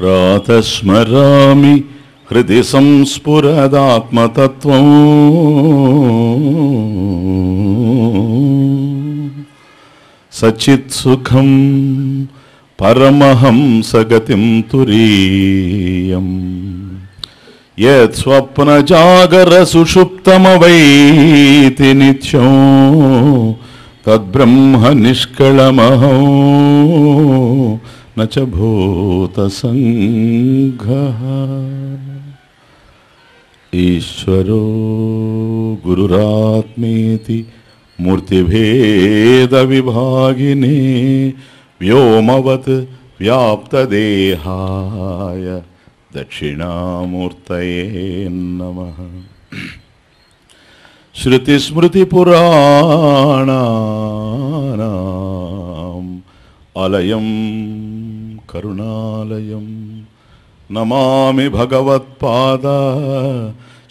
ప్రాతస్మరామి హృది సంస్ఫురదాత్మతత్వం సచిత్సుఖం పరమహంసగతిం తురీయం యత్ స్వప్నజాగర సుషుప్తమవైతి నిత్యం తద్బ్రహ్మ నిష్కళమహం నచ భూతసంఘః. ఈశ్వరో గురురాత్మేతి మూర్తిభేద విభాగినే వ్యోమవత్ వ్యాప్తదేహాయ దక్షిణామూర్తయే నమః. శృతిస్మృతిపురాణానాం ఆలయం కరుణాలయం నమామి భగవత్పాద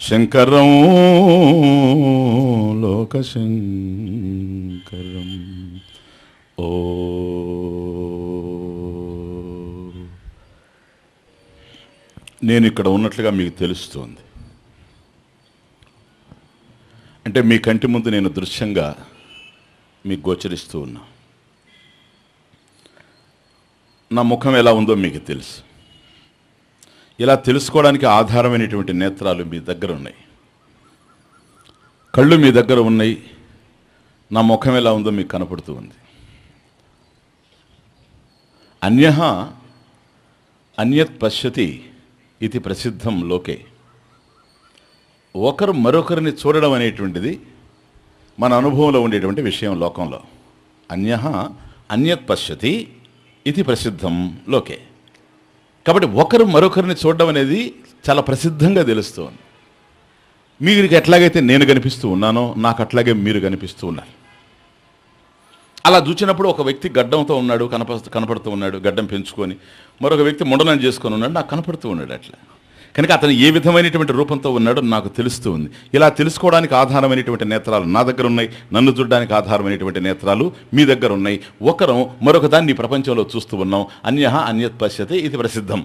శంకరం లోకశంకరం. ఓ నేను ఇక్కడ ఉన్నట్లుగా మీకు తెలుస్తోంది. అంటే మీ కంటి ముందు నేను దృశ్యంగా మీకు గోచరిస్తూ ఉన్నా. నా ముఖం ఎలా ఉందో మీకు తెలుసు. ఇలా తెలుసుకోవడానికి ఆధారమైనటువంటి నేత్రాలు మీ దగ్గర ఉన్నాయి, కళ్ళు మీ దగ్గర ఉన్నాయి. నా ముఖం ఎలా ఉందో మీకు కనపడుతూ ఉంది. అన్యః అన్యత్ పశ్యతి ఇది ప్రసిద్ధం లోకే. ఒకరు మరొకరిని చూడడం అనేటువంటిది మన అనుభవంలో ఉండేటువంటి విషయం లోకంలో. అన్యః అన్యత్ పశ్యతి ఇది ప్రసిద్ధం లోకే. కాబట్టి ఒకరు మరొకరిని చూడడం అనేది చాలా ప్రసిద్ధంగా తెలుస్తుంది. మీకు ఎట్లాగైతే నేను కనిపిస్తూ ఉన్నానో నాకు అట్లాగే మీరు కనిపిస్తూ ఉన్నారు. అలా చూచినప్పుడు ఒక వ్యక్తి గడ్డంతో ఉన్నాడు, కనపడుతూ ఉన్నాడు, గడ్డం పెంచుకొని. మరొక వ్యక్తి ముండనం చేసుకొని ఉన్నాడు, నాకు కనపడుతూ ఉన్నాడు. అట్లా కనుక అతను ఏ విధమైనటువంటి రూపంతో ఉన్నాడో నాకు తెలుస్తూ ఉంది. ఇలా తెలుసుకోవడానికి ఆధారమైనటువంటి నేత్రాలు నా దగ్గర ఉన్నాయి, నన్ను చూడడానికి ఆధారమైనటువంటి నేత్రాలు మీ దగ్గర ఉన్నాయి. ఒకరు మరొక దాన్ని ప్రపంచంలో చూస్తూ ఉన్నాం. అన్యః అన్యత్ పశ్యతే ఇది ప్రసిద్ధం.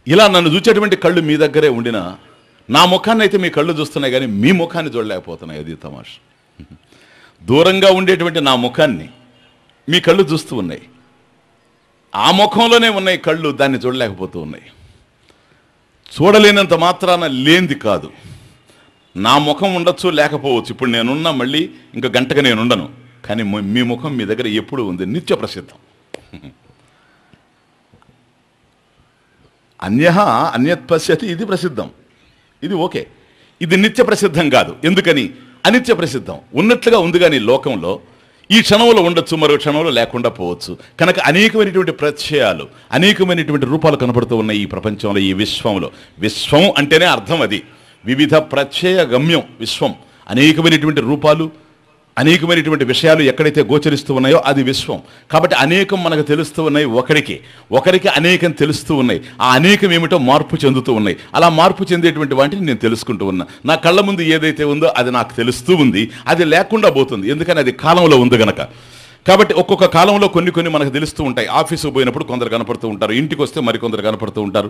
ఇలా నన్ను చూచేటువంటి కళ్ళు మీ దగ్గరే ఉండినా నా ముఖాన్ని అయితే మీ కళ్ళు చూస్తున్నాయి, కానీ మీ ముఖాన్ని చూడలేకపోతున్నాయి. అది తమాష. దూరంగా ఉండేటువంటి నా ముఖాన్ని మీ కళ్ళు చూస్తూ ఉన్నాయి, ఆ ముఖంలోనే ఉన్నాయి కళ్ళు, దాన్ని చూడలేకపోతూ ఉన్నాయి. చూడలేనంత మాత్రాన లేనిది కాదు. నా ముఖం ఉండొచ్చు, లేకపోవచ్చు. ఇప్పుడు నేనున్నా, మళ్ళీ ఇంకా గంటగా నేను ఉండను, కానీ మీ ముఖం మీ దగ్గర ఎప్పుడు ఉంది, నిత్య ప్రసిద్ధం. అన్యః అన్యత్ పశ్యతి ఇది ప్రసిద్ధం. ఇది ఓకే. ఇది నిత్య ప్రసిద్ధం కాదు. ఎందుకని? అనిత్య ప్రసిద్ధం. ఉన్నట్లుగా ఉంది, కానీ లోకంలో ఈ క్షణంలో ఉండొచ్చు, మరో క్షణంలో లేకుండా పోవచ్చు. కనుక అనేకమైనటువంటి ప్రత్యయాలు, అనేకమైనటువంటి రూపాలు కనపడుతూ ఉన్నాయి ఈ ప్రపంచంలో, ఈ విశ్వంలో. విశ్వం అంటేనే అర్థం అది. వివిధ ప్రత్యయ గమ్యం విశ్వం. అనేకమైనటువంటి రూపాలు, అనేకమైనటువంటి విషయాలు ఎక్కడైతే గోచరిస్తూ ఉన్నాయో అది విశ్వం. కాబట్టి అనేకం మనకు తెలుస్తూ ఉన్నాయి. ఒకరికి అనేకం తెలుస్తూ ఉన్నాయి. ఆ అనేకం ఏమిటో మార్పు చెందుతూ ఉన్నాయి. అలా మార్పు చెందేటువంటి వాటిని నేను తెలుసుకుంటూ ఉన్నా. నా కళ్ళ ముందు ఏదైతే ఉందో అది నాకు తెలుస్తూ ఉంది. అది లేకుండా పోతుంది, ఎందుకని అది కాలంలో ఉంది గనక. కాబట్టి ఒక్కొక్క కాలంలో కొన్ని మనకు తెలుస్తూ ఉంటాయి. ఆఫీసుకు పోయినప్పుడు కొందరు కనపడుతూ ఉంటారు, ఇంటికి వస్తే మరికొందరు కనపడుతూ ఉంటారు,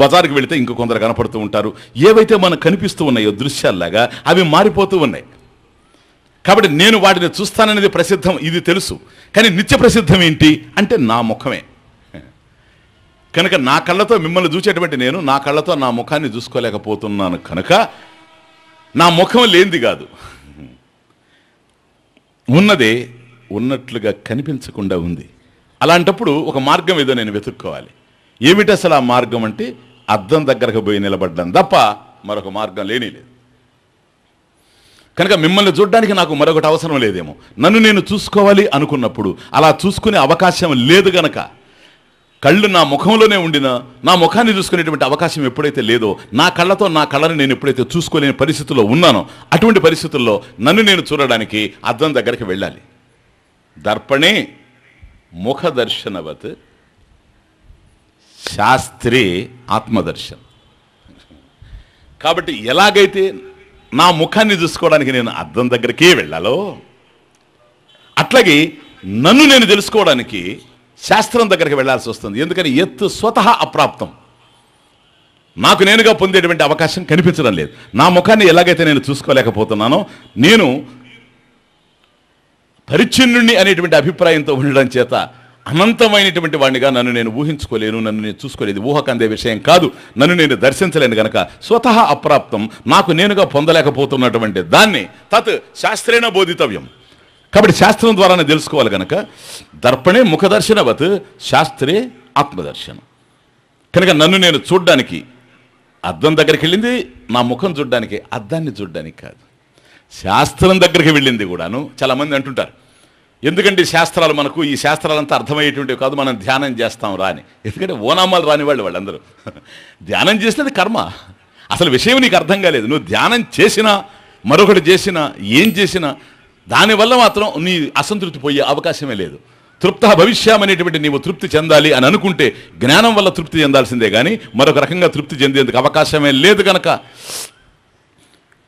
బజార్కి వెళితే ఇంకో కొందరు కనపడుతూ ఉంటారు. ఏవైతే మనకు కనిపిస్తూ ఉన్నాయో దృశ్యాల్లాగా అవి మారిపోతూ ఉన్నాయి. కాబట్టి నేను వాటిని చూస్తాననేది ప్రసిద్ధం, ఇది తెలుసు. కానీ నిత్య ప్రసిద్ధం ఏంటి అంటే నా ముఖమే. కనుక నా కళ్ళతో మిమ్మల్ని చూసేటువంటి నేను నా కళ్ళతో నా ముఖాన్ని చూసుకోలేకపోతున్నాను. కనుక నా ముఖం లేనిది కాదు, ఉన్నదే ఉన్నట్లుగా కనిపించకుండా ఉంది. అలాంటప్పుడు ఒక మార్గం ఏదో నేను వెతుక్కోవాలి. ఏమిటి అసలు ఆ మార్గం అంటే అద్దం దగ్గరకు పోయి నిలబడ్డాను తప్ప మరొక మార్గం లేదు. కనుక మిమ్మల్ని చూడడానికి నాకు మరొకటి అవసరం లేదేమో. నన్ను నేను చూసుకోవాలి అనుకున్నప్పుడు అలా చూసుకునే అవకాశం లేదు గనక, కళ్ళు నా ముఖంలోనే ఉండినా నా ముఖాన్ని చూసుకునేటువంటి అవకాశం ఎప్పుడైతే లేదో, నా కళ్ళతో నా కళ్ళని నేను ఎప్పుడైతే చూసుకోలేని పరిస్థితుల్లో ఉన్నానో, అటువంటి పరిస్థితుల్లో నన్ను నేను చూడడానికి అద్దం దగ్గరికి వెళ్ళాలి. దర్పణే ముఖ దర్శనవత్ శాస్త్రే ఆత్మదర్శనం. కాబట్టి ఎలాగైతే నా ముఖాన్ని చూసుకోవడానికి నేను అద్దం దగ్గరికే వెళ్ళాలో, అట్లాగే నన్ను నేను తెలుసుకోవడానికి శాస్త్రం దగ్గరికి వెళ్లాల్సి వస్తుంది. ఎందుకని ఎత్తు స్వతహా అప్రాప్తం, నాకు నేనుగా పొందేటువంటి అవకాశం కనిపించడం లేదు. నా ముఖాన్ని ఎలాగైతే నేను చూసుకోలేకపోతున్నానో, నేను పరిచ్ఛిన్నుణ్ణి అనేటువంటి అభిప్రాయంతో ఉండడం చేత అనంతమైనటువంటి వాడినిగా నన్ను నేను ఊహించుకోలేను, నన్ను నేను చూసుకోలేదు. ఊహకు అందే విషయం కాదు, నన్ను నేను దర్శించలేను గనక స్వతహా అప్రాప్తం, నాకు నేనుగా పొందలేకపోతున్నటువంటి దాన్ని తత్ శాస్త్రేణ బోధితవ్యం. కాబట్టి శాస్త్రం ద్వారానే తెలుసుకోవాలి గనక దర్పణే ముఖదర్శనవత్ శాస్త్రే ఆత్మదర్శనం. కనుక నన్ను నేను చూడ్డానికి అద్దం దగ్గరికి వెళ్ళింది, నా ముఖం చూడ్డానికి, అద్దాన్ని చూడ్డానికి కాదు. శాస్త్రం దగ్గరికి వెళ్ళింది కూడాను. చాలామంది అంటుంటారు, ఎందుకంటే శాస్త్రాలు మనకు, ఈ శాస్త్రాలంతా అర్థమయ్యేటువంటివి కాదు, మనం ధ్యానం చేస్తాం రా అని. ఎందుకంటే ఓనామాలు రాని వాళ్ళందరూ ధ్యానం చేసినది కర్మ, అసలు విషయం నీకు అర్థం కాలేదు. నువ్వు ధ్యానం చేసినా మరొకటి చేసినా ఏం చేసినా దానివల్ల మాత్రం నీ అసంతృప్తి పోయే అవకాశమే లేదు. తృప్త భవిష్యమనేటువంటి నీవు తృప్తి చెందాలి అని అనుకుంటే జ్ఞానం వల్ల తృప్తి చెందాల్సిందే కానీ మరొక రకంగా తృప్తి చెందేందుకు అవకాశమే లేదు. కనుక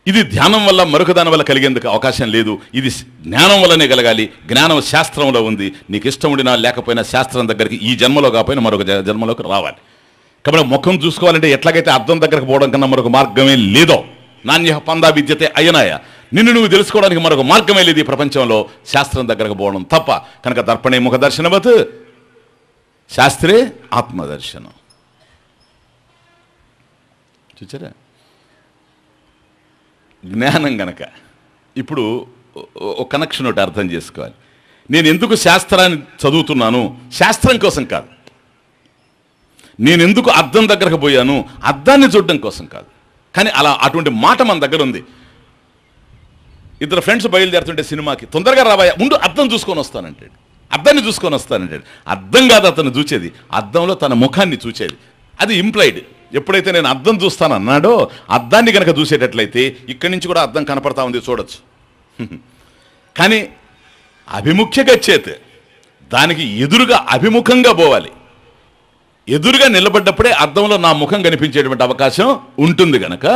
ఇది ధ్యానం వల్ల మరొక దాని వల్ల కలిగేందుకు అవకాశం లేదు. ఇది జ్ఞానం వల్లనే కలగాలి. జ్ఞానం శాస్త్రంలో ఉంది. నీకు ఇష్టం ఉండినా లేకపోయినా శాస్త్రం దగ్గరికి ఈ జన్మలో కాకపోయినా మరొక జన్మలోకి రావాలి. కాబట్టి ముఖం చూసుకోవాలంటే ఎట్లాగైతే అద్దం దగ్గరకు పోవడం కన్నా మరొక మార్గమే లేదో, నాణ్య పందా విద్యతే అయనాయ, నిన్ను నువ్వు తెలుసుకోవడానికి మరొక మార్గమే లేదు ఈ ప్రపంచంలో, శాస్త్రం దగ్గరకు పోవడం తప్ప. కనుక దర్పణే ముఖ దర్శనవత్ శాస్త్రే ఆత్మదర్శనం. చూచారా జ్ఞానం గనక. ఇప్పుడు ఒక కనెక్షన్ ఒకటి అర్థం చేసుకోవాలి. నేను ఎందుకు శాస్త్రాన్ని చదువుతున్నాను? శాస్త్రం కోసం కాదు. నేను ఎందుకు అద్దం దగ్గరకు పోయాను? అద్దాన్ని చూడడం కోసం కాదు. కానీ అటువంటి మాట మన దగ్గర ఉంది. ఇద్దరు ఫ్రెండ్స్ బయలుదేరుతుంటే సినిమాకి, తొందరగా రాబాయా, ముందు అద్దం చూసుకొని వస్తానంటాడు. అద్దాన్ని చూసుకొని వస్తానంటాడు. అద్దం కాదు అతను చూచేది, అద్దంలో తన ముఖాన్ని చూచేది. అది ఇంప్లైడ్. ఎప్పుడైతే నేను అద్దం చూస్తానన్నాడో, అద్దాన్ని కనుక చూసేటట్లయితే ఇక్కడి నుంచి కూడా అద్దం కనపడతా ఉంది, చూడొచ్చు. కానీ అభిముఖ్య గచ్చేత్, దానికి ఎదురుగా అభిముఖంగా పోవాలి. ఎదురుగా నిలబడ్డప్పుడే అద్దంలో నా ముఖం కనిపించేటువంటి అవకాశం ఉంటుంది. గనక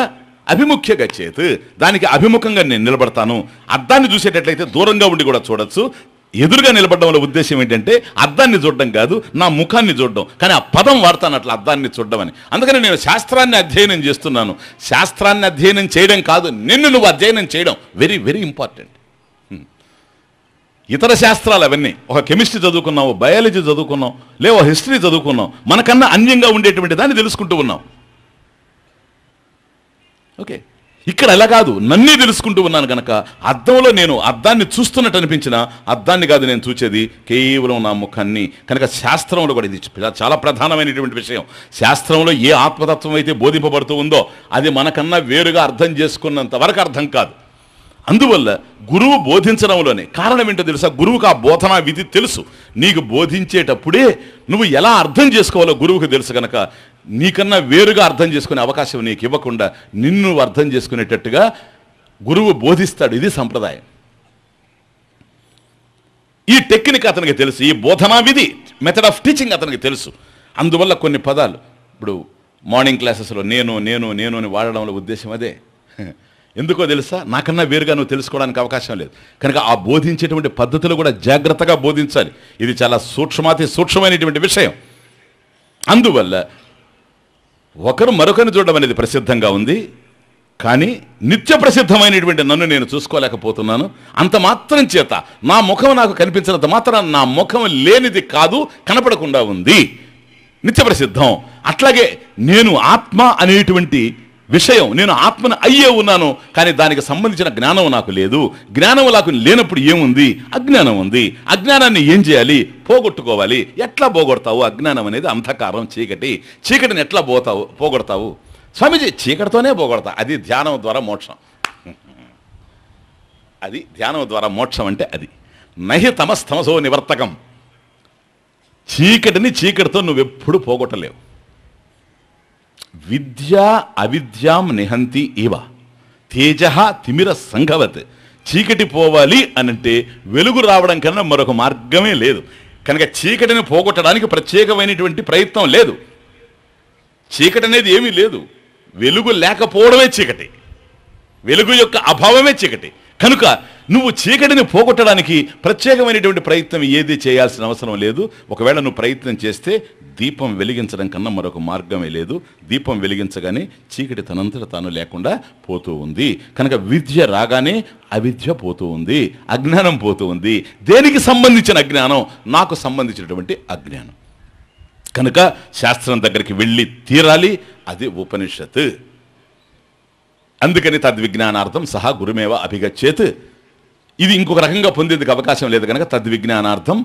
అభిముఖ్య గచ్చేత్, దానికి అభిముఖంగా నేను నిలబడతాను. అద్దాన్ని చూసేటట్లయితే దూరంగా ఉండి కూడా చూడొచ్చు. ఎదురుగా నిలబడడం వల్ల ఉద్దేశం ఏంటంటే అద్దాన్ని చూడడం కాదు, నా ముఖాన్ని చూడడం. కానీ ఆ పదం వాడతాను అట్లా, అద్దాన్ని చూడడం అని. అందుకని నేను శాస్త్రాన్ని అధ్యయనం చేస్తున్నాను. శాస్త్రాన్ని అధ్యయనం చేయడం కాదు, నిన్ను నువ్వు అధ్యయనం చేయడం వెరీ వెరీ ఇంపార్టెంట్. ఇతర శాస్త్రాలు అవన్నీ, ఒక కెమిస్ట్రీ చదువుకున్నావు, బయాలజీ చదువుకున్నావు, లేవో హిస్టరీ చదువుకున్నావు, మనకన్నా అన్యంగా ఉండేటువంటి దాన్ని తెలుసుకుంటూ ఉన్నాం. ఓకే, ఇక్కడ ఎలా కాదు, నన్నే తెలుసుకుంటూ ఉన్నాను కనుక అద్దంలో నేను అద్దాన్ని చూస్తున్నట్టు అనిపించిన, అద్దాన్ని కాదు నేను చూచేది, కేవలం నా ముఖాన్ని. కనుక శాస్త్రంలో కూడా ఇది చాలా ప్రధానమైనటువంటి విషయం. శాస్త్రంలో ఏ ఆత్మతత్వం అయితే బోధింపబడుతూ ఉందో అది మనకన్నా వేరుగా అర్థం చేసుకున్నంత వరకు అర్థం కాదు. అందువల్ల గురువు బోధించడంలోనే కారణం ఏంటో తెలుసా? గురువుకు ఆ బోధనా విధి తెలుసు. నీకు బోధించేటప్పుడే నువ్వు ఎలా అర్థం చేసుకోవాలో గురువుకు తెలుసు. కనుక నీకన్నా వేరుగా అర్థం చేసుకునే అవకాశం నీకు ఇవ్వకుండా నిన్ను అర్థం చేసుకునేటట్టుగా గురువు బోధిస్తాడు. ఇది సంప్రదాయం. ఈ టెక్నిక్ అతనికి తెలుసు, ఈ బోధనా విధి, మెథడ్ ఆఫ్ టీచింగ్ అతనికి తెలుసు. అందువల్ల కొన్ని పదాలు ఇప్పుడు మార్నింగ్ క్లాసెస్లో నేను నేను నేను అని వాడడంలో ఉద్దేశం అదే. ఎందుకో తెలుసా? నాకన్నా వేరుగా నువ్వు తెలుసుకోవడానికి అవకాశం లేదు. కనుక ఆ బోధించేటువంటి పద్ధతులు కూడా జాగ్రత్తగా బోధించాలి. ఇది చాలా సూక్ష్మమైనటువంటి విషయం. అందువల్ల ఒకరు మరొకరిని చూడడం అనేది ప్రసిద్ధంగా ఉంది. కానీ నిత్య ప్రసిద్ధమైనటువంటి నన్ను నేను చూసుకోలేకపోతున్నాను. అంత మాత్రం చేత నా ముఖం నాకు కనిపించినంత మాత్రం నా ముఖం లేనిది కాదు, కనపడకుండా ఉంది, నిత్య ప్రసిద్ధం. అట్లాగే నేను ఆత్మ అనేటువంటి విషయం, నేను ఆత్మను అయ్యే ఉన్నాను, కానీ దానికి సంబంధించిన జ్ఞానం నాకు లేదు. జ్ఞానం నాకు లేనప్పుడు ఏముంది? అజ్ఞానం ఉంది. అజ్ఞానాన్ని ఏం చేయాలి? పోగొట్టుకోవాలి. ఎట్లా పోగొడతావు? అజ్ఞానం అనేది అంధకారం, చీకటి. చీకటిని ఎట్లా పోగొడతావు? స్వామీజీ, చీకటితోనే పోగొడతా. అది ధ్యానం ద్వారా మోక్షం. అది ధ్యానం ద్వారా మోక్షం అంటే అది. నహి తమస్తమసో నివర్తకం. చీకటిని చీకటితో నువ్వెప్పుడు పోగొట్టలేవు. విద్యా అవిద్యాం నిహంతి ఇవ తేజ తిమిర సంఘవత్. చీకటి పోవాలి అనంటే వెలుగు రావడం కన్నా మరొక మార్గమే లేదు. కనుక చీకటిని పోగొట్టడానికి ప్రత్యేకమైనటువంటి ప్రయత్నం లేదు. చీకటి అనేది ఏమీ లేదు. వెలుగు లేకపోవడమే చీకటి, వెలుగు యొక్క అభావమే చీకటి. కనుక నువ్వు చీకటిని పోగొట్టడానికి ప్రత్యేకమైనటువంటి ప్రయత్నం ఏది చేయాల్సిన అవసరం లేదు. ఒకవేళ నువ్వు ప్రయత్నం చేస్తే దీపం వెలిగించడం కన్నా మరొక మార్గమే లేదు. దీపం వెలిగించగానే చీకటి తనంతట తాను లేకుండా పోతూ ఉంది. కనుక విద్య రాగానే అవిద్య పోతూ ఉంది, అజ్ఞానం పోతూ ఉంది. దేనికి సంబంధించిన అజ్ఞానం? నాకు సంబంధించినటువంటి అజ్ఞానం. కనుక శాస్త్రం దగ్గరికి వెళ్ళి తీరాలి. అది ఉపనిషత్. అందుకని తద్విజ్ఞానార్థం సహా గురుమేవ అభిగచ్చేత్. ఇది ఇంకొక రకంగా పొందేందుకు అవకాశం లేదు కనుక తద్విజ్ఞానార్థం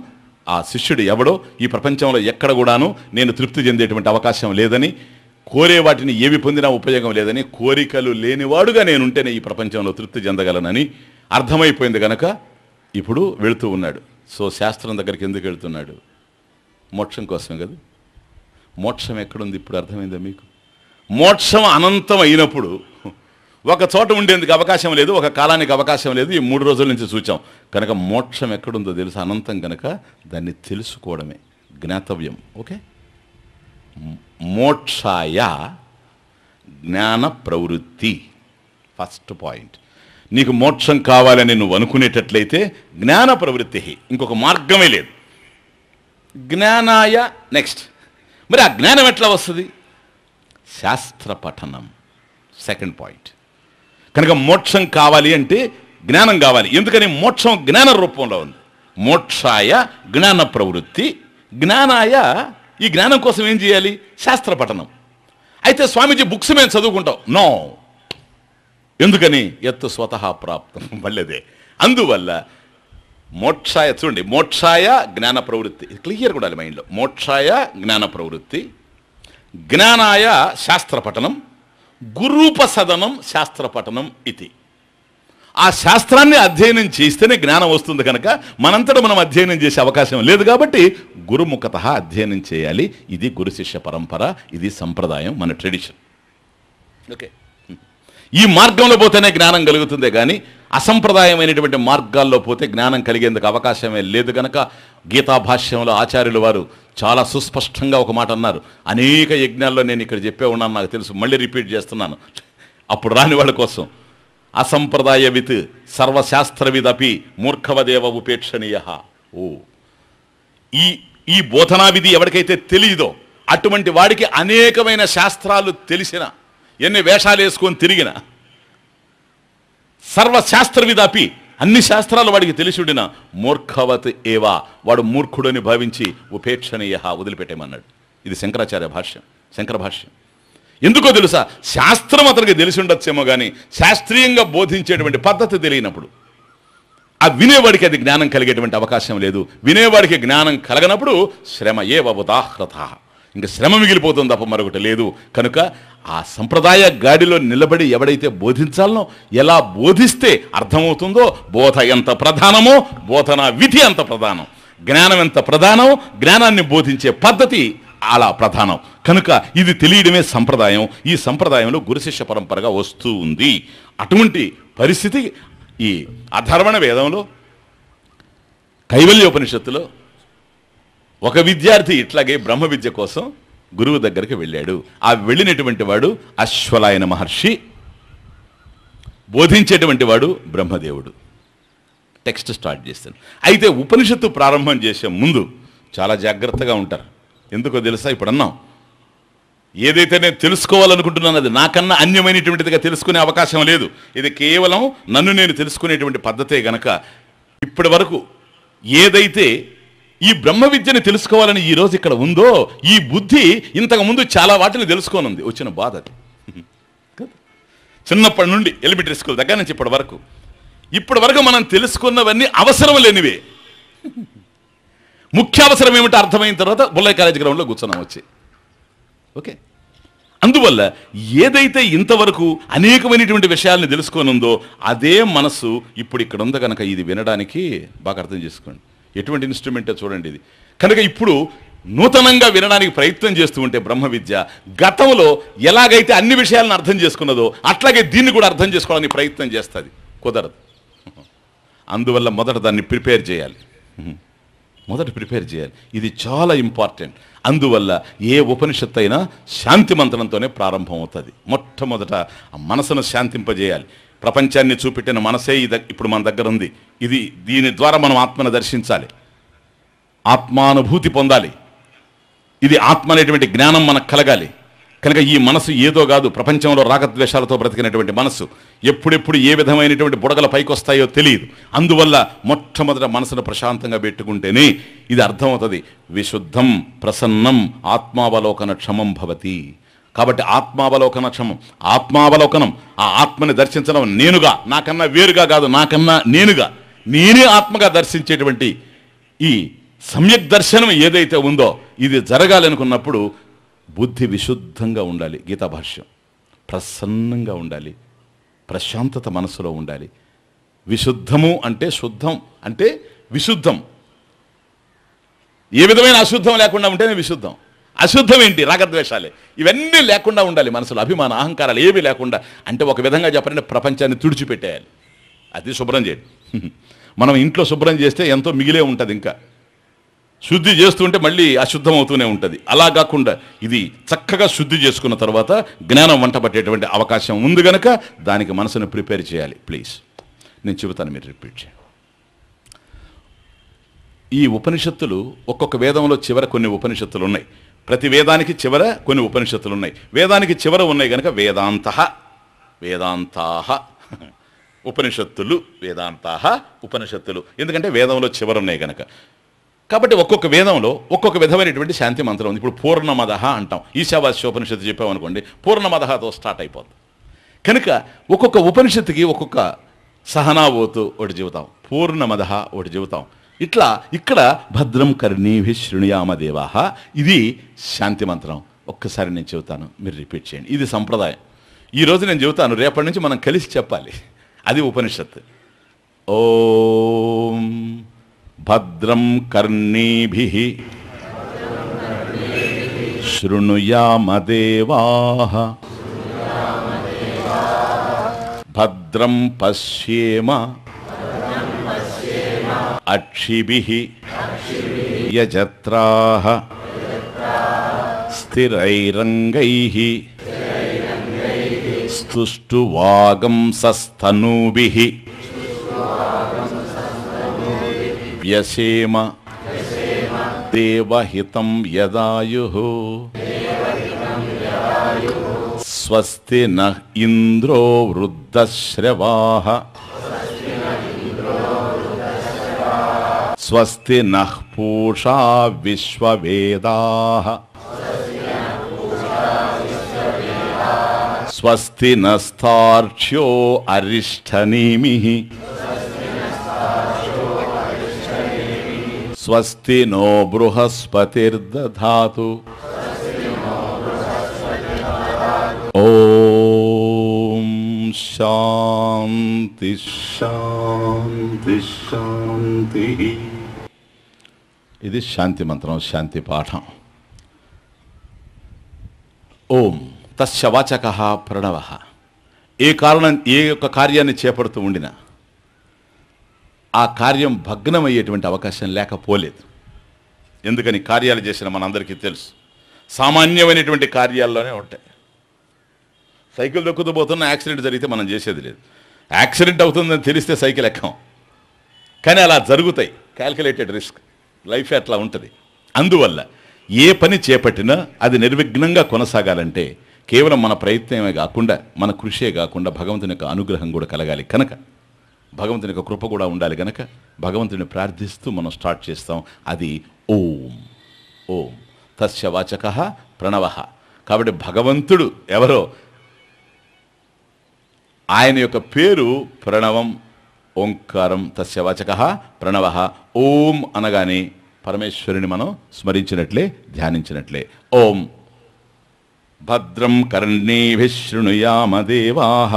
ఆ శిష్యుడు ఎవడో ఈ ప్రపంచంలో ఎక్కడ కూడాను నేను తృప్తి చెందేటువంటి అవకాశం లేదని, కోరే వాటిని ఏవి పొందినా ఉపయోగం లేదని, కోరికలు లేనివాడుగా నేనుంటేనే ఈ ప్రపంచంలో తృప్తి చెందగలనని అర్థమైపోయింది కనుక ఇప్పుడు వెళుతూ ఉన్నాడు. సో శాస్త్రం దగ్గరికి ఎందుకు వెళుతున్నాడు? మోక్షం కోసమే కదా. మోక్షం ఎక్కడుంది ఇప్పుడు అర్థమైందా మీకు? మోక్షం అనంతం అయినప్పుడు ఒక చోట ఉండేందుకు అవకాశం లేదు, ఒక కాలానికి అవకాశం లేదు. ఈ 3 రోజుల నుంచి చూచాం కనుక మోక్షం ఎక్కడుందో తెలుసు. అనంతం కనుక దాన్ని తెలుసుకోవడమే జ్ఞాతవ్యం. ఓకే. మోక్షాయ జ్ఞాన ప్రవృత్తి ఫస్ట్ పాయింట్. నీకు మోక్షం కావాలని నువ్వు అనుకునేటట్లయితే జ్ఞాన ప్రవృత్తి, ఇంకొక మార్గమే లేదు. జ్ఞానాయ నెక్స్ట్. మరి ఆ జ్ఞానం ఎట్లా వస్తుంది? శాస్త్ర పఠనం సెకండ్ పాయింట్. కనుక మోక్షం కావాలి అంటే జ్ఞానం కావాలి. ఎందుకని? మోక్షం జ్ఞాన రూపంలో ఉంది. మోక్షాయ జ్ఞాన ప్రవృత్తి. జ్ఞానాయ ఈ జ్ఞానం కోసం ఏం చేయాలి? శాస్త్ర పఠనం. అయితే స్వామీజీ బుక్స్ మేము చదువుకుంటాం. నో. ఎందుకని? ఎత్తు స్వతహా ప్రాప్తం వల్లదే. అందువల్ల మోక్షాయ చూడండి, మోక్షాయ జ్ఞాన ప్రవృత్తి. క్లియర్ కూడా మైండ్లో. మోక్షాయ జ్ఞాన ప్రవృత్తి, జ్ఞానాయ శాస్త్ర పఠనం, గురూపసదనం శాస్త్ర పఠనం ఇది. ఆ శాస్త్రాన్ని అధ్యయనం చేస్తేనే జ్ఞానం వస్తుంది కనుక మనంతటా మనం అధ్యయనం చేసే అవకాశం లేదు కాబట్టి గురుముఖత అధ్యయనం చేయాలి. ఇది గురు శిష్య పరంపర, ఇది సంప్రదాయం, మన ట్రెడిషన్. ఓకే. ఈ మార్గంలో పోతేనే జ్ఞానం కలుగుతుందే కానీ అసంప్రదాయమైనటువంటి మార్గాల్లో పోతే జ్ఞానం కలిగేందుకు అవకాశమే లేదు కనుక గీతా భాష్యంలో ఆచార్యులు వారు చాలా సుస్పష్టంగా ఒక మాట అన్నారు. అనేక యజ్ఞాల్లో నేను ఇక్కడ చెప్పే ఉన్నాను, నాకు తెలుసు, మళ్ళీ రిపీట్ చేస్తున్నాను అప్పుడు రాని వాళ్ళ కోసం. అసంప్రదాయవిత్ సర్వశాస్త్రవిదపి మూర్ఖవదేవ ఉపేక్షణీయ. ఓ ఈ బోధనా విధి ఎవరికైతే తెలియదో అటువంటి వాడికి అనేకమైన శాస్త్రాలు తెలిసిన, ఎన్ని వేషాలు వేసుకొని తిరిగిన, సర్వశాస్త్రవిదాపి అన్ని శాస్త్రాలు వాడికి తెలిసిడిన మూర్ఖవత్ ఏవా వాడు మూర్ఖుడని భావించి ఉపేక్షణీయ వదిలిపెట్టేమన్నాడు. ఇది శంకరాచార్య భాష్యం, శంకర భాష్యం. ఎందుకో తెలుసా? శాస్త్రం అతనికి తెలిసి ఉండొచ్చేమో కానీ శాస్త్రీయంగా బోధించేటువంటి పద్ధతి తెలియనప్పుడు ఆ వినేవాడికి అది జ్ఞానం కలిగేటువంటి అవకాశం లేదు. వినేవాడికి జ్ఞానం కలగనప్పుడు శ్రమ ఏవ ఉదాహ్రత, ఇంకా శ్రమ మిగిలిపోతుంది తప్ప మరొకటి లేదు. కనుక ఆ సంప్రదాయ గాడిలో నిలబడి ఎవడైతే బోధించాలనో, ఎలా బోధిస్తే అర్థమవుతుందో, బోధ ఎంత ప్రధానమో బోధనా విధి అంత ప్రధానం. జ్ఞానం ఎంత ప్రధానం, జ్ఞానాన్ని బోధించే పద్ధతి అలా ప్రధానం. కనుక ఇది తెలియడమే సంప్రదాయం. ఈ సంప్రదాయంలో గురుశిష్య పరంపరగా వస్తూ ఉంది. అటువంటి పరిస్థితి ఈ అధర్వణ వేదంలో, కైవల్యోపనిషత్తులో ఒక విద్యార్థి ఇట్లాగే బ్రహ్మ విద్య కోసం గురువు దగ్గరికి వెళ్ళాడు. ఆ వెళ్ళినటువంటి వాడు అశ్వలాయన మహర్షి, బోధించేటువంటి వాడు బ్రహ్మదేవుడు. టెక్స్ట్ స్టార్ట్ చేస్తాను. అయితే ఉపనిషత్తు ప్రారంభం చేసే ముందు చాలా జాగ్రత్తగా ఉంటారు. ఎందుకో తెలుసా? ఇప్పుడు అన్నాం, ఏదైతే నేను తెలుసుకోవాలనుకుంటున్నాను అది నాకన్నా అన్యమైనటువంటిదిగా తెలుసుకునే అవకాశం లేదు. ఇది కేవలం నన్ను నేను తెలుసుకునేటువంటి పద్ధతే గనక ఇప్పటి వరకు ఏదైతే ఈ బ్రహ్మ విద్యని తెలుసుకోవాలని ఈరోజు ఇక్కడ ఉందో, ఈ బుద్ధి ఇంతకుముందు చాలా వాటిని తెలుసుకోనుంది. వచ్చిన బాధ అది. చిన్నప్పటి నుండి ఎలిమెంటరీ స్కూల్ దగ్గర నుంచి ఇప్పటి వరకు మనం తెలుసుకున్నవన్నీ అవసరం లేనివే. ముఖ్య అవసరం ఏమిటో అర్థమైన తర్వాత బుల్లయ్య కాలేజ్ గ్రౌండ్లో కూర్చున్నాం వచ్చి. ఓకే. అందువల్ల ఏదైతే ఇంతవరకు అనేకమైనటువంటి విషయాలను తెలుసుకోనుందో అదే మనసు ఇప్పుడు ఇక్కడ ఉంది కనుక ఇది వినడానికి బాగా అర్థం చేసుకోండి. ఎటువంటి ఇన్స్ట్రుమెంటే చూడండి ఇది. కనుక ఇప్పుడు నూతనంగా వినడానికి ప్రయత్నం చేస్తూ ఉంటే బ్రహ్మ విద్య గతంలో ఎలాగైతే అన్ని విషయాలను అర్థం చేసుకున్నదో అట్లాగే దీన్ని కూడా అర్థం చేసుకోవడానికి ప్రయత్నం చేస్తుంది. కుదరదు. అందువల్ల మొదట దాన్ని ప్రిపేర్ చేయాలి. ఇది చాలా ఇంపార్టెంట్. అందువల్ల ఏ ఉపనిషత్తు అయినా శాంతి మంత్రంతోనే ప్రారంభం అవుతుంది. మొట్టమొదట ఆ మనసును శాంతింపజేయాలి. ప్రపంచాన్ని చూపెట్టిన మనసే ఇప్పుడు మన దగ్గర ఉంది. దీని ద్వారా మనం ఆత్మను దర్శించాలి, ఆత్మానుభూతి పొందాలి. ఇది ఆత్మ అనేటువంటి జ్ఞానం మనకు కలగాలి. కనుక ఈ మనసు ఏదో కాదు, ప్రపంచంలో రాగద్వేషాలతో బ్రతికినటువంటి మనసు ఎప్పుడెప్పుడు ఏ విధమైనటువంటి బుడగల పైకి వస్తాయో తెలియదు. అందువల్ల మొట్టమొదట మనసును ప్రశాంతంగా పెట్టుకుంటేనే ఇది అర్థమవుతుంది. విశుద్ధం ప్రసన్నం ఆత్మావలోకన క్షమం భవతి. కాబట్టి ఆత్మావలోకన క్షమం, ఆత్మావలోకనం, ఆ ఆత్మని దర్శించడం నేనుగా, నాకన్నా వేరుగా కాదు, నాకన్నా నేనుగా, నేనే ఆత్మగా దర్శించేటువంటి ఈ సమ్యక్ దర్శనం ఏదైతే ఉందో ఇది జరగాలనుకున్నప్పుడు బుద్ధి విశుద్ధంగా ఉండాలి. గీతా భాష్యం ప్రసన్నంగా ఉండాలి, ప్రశాంతత మనసులో ఉండాలి. విశుద్ధము అంటే శుద్ధం అంటే విశుద్ధం. ఏ విధమైన అశుద్ధం లేకుండా ఉంటేనే విశుద్ధం. అశుద్ధం ఏంటి? రాగద్వేషాలే. ఇవన్నీ లేకుండా ఉండాలి మనసులో, అభిమాన అహంకారాలు ఏమీ లేకుండా. అంటే ఒక విధంగా చెప్పాలంటే ప్రపంచాన్ని తుడిచిపెట్టేయాలి, అది శుభ్రం చేయండి. మనం ఇంట్లో శుభ్రం చేస్తే ఎంతో మిగిలే ఉంటుంది, ఇంకా శుద్ధి చేస్తుంటే మళ్ళీ అశుద్ధం అవుతూనే ఉంటుంది. అలా కాకుండా ఇది చక్కగా శుద్ధి చేసుకున్న తర్వాత జ్ఞానం వంట పట్టేటువంటి అవకాశం ఉంది కనుక దానికి మనసును ప్రిపేర్ చేయాలి. ప్లీజ్ నేను చెబుతాను, మీరు రిపీట్ చేయండి. ఈ ఉపనిషత్తులు ఒక్కొక్క వేదంలో చివర కొన్ని ఉపనిషత్తులు ఉన్నాయి. ప్రతి వేదానికి చివర కొన్ని ఉపనిషత్తులు ఉన్నాయి. వేదానికి చివర ఉన్నాయి కనుక వేదాంతః, వేదాంతాః ఉపనిషత్తులు, వేదాంతాః ఉపనిషత్తులు. ఎందుకంటే వేదంలో చివర ఉన్నాయి కనుక. కాబట్టి ఒక్కొక్క వేదంలో ఒక్కొక్క విధమైనటువంటి శాంతి మంత్రం ఉంది. ఇప్పుడు పూర్ణమదః అంటాం, ఈశావాస్యోపనిషత్తు చెప్పామనుకోండి, పూర్ణమదఃతో స్టార్ట్ అయిపోతుంది. కనుక ఒక్కొక్క ఉపనిషత్తుకి ఒక్కొక్క సహనావోతు ఒకటి చెబుతాం, పూర్ణమదః ఒకటి చెబుతాం. ఇట్లా ఇక్కడ భద్రం కర్ణీభి శృణుయామ దేవాః, ఇది శాంతి మంత్రం. ఒక్కసారి నేను చెబుతాను, మీరు రిపీట్ చేయండి. ఇది సంప్రదాయం. ఈరోజు నేను చెబుతాను, రేపటి నుంచి మనం కలిసి చెప్పాలి. అది ఉపనిషత్తు. ఓం భద్రం కర్ణీభిః శృణుయామ దేవాః భద్రం పశ్యేమ అక్షిభిః యజత్రాః స్థిరైరంగైః స్తుష్టువాగంసస్తనూభిః వ్యసేమ దేవహితం యదాయుః స్వస్తి నః ఇంద్రో వృద్ధశ్రవాః స్వస్తి నః పూషా విశ్వవేదాః స్వస్తి నస్తార్క్ష్యో అరిష్టనేమిః స్వస్తి నో బృహస్పతిర్దధాతు. ఓం శాంతి శాంతి శాంతి. ఇది శాంతి మంత్రం, శాంతి పాఠం. ఓం తస్య వాచకః ప్రణవః. ఏ యొక్క కార్యాన్ని చేపడుతూ ఉండినా ఆ కార్యం భగ్నమయ్యేటువంటి అవకాశం లేకపోలేదు. ఎందుకని? కార్యాలు చేసిన మనందరికీ తెలుసు, సామాన్యమైనటువంటి కార్యాల్లోనే ఉంటాయి. సైకిల్ దొక్కుతూ పోతున్న యాక్సిడెంట్ జరిగితే మనం చేసేది లేదు. యాక్సిడెంట్ అవుతుందని తెలిస్తే సైకిల్ ఎక్కం, కానీ అలా జరుగుతాయి. క్యాల్కులేటెడ్ రిస్క్, లైఫ్ అట్లా ఉంటుంది. అందువల్ల ఏ పని చేపట్టినా అది నిర్విఘ్నంగా కొనసాగాలంటే కేవలం మన ప్రయత్నమే కాకుండా, మన కృషే కాకుండా భగవంతుని యొక్క అనుగ్రహం కూడా కలగాలి. కనుక భగవంతుని యొక్క కృప కూడా ఉండాలి. కనుక భగవంతుని ప్రార్థిస్తూ మనం స్టార్ట్ చేస్తాం. అది ఓం. ఓం తస్య వాచకః ప్రణవః. కాబట్టి భగవంతుడు ఎవరో, ఆయన యొక్క పేరు ప్రణవం, ఓంకారం. తస్య వాచకః ప్రణవః. ఓం అనగానే పరమేశ్వరుని మనం స్మరించినట్లే, ధ్యానించినట్లే. ఓం భద్రం కర్ణీభిః శృణుయామ దేవాః.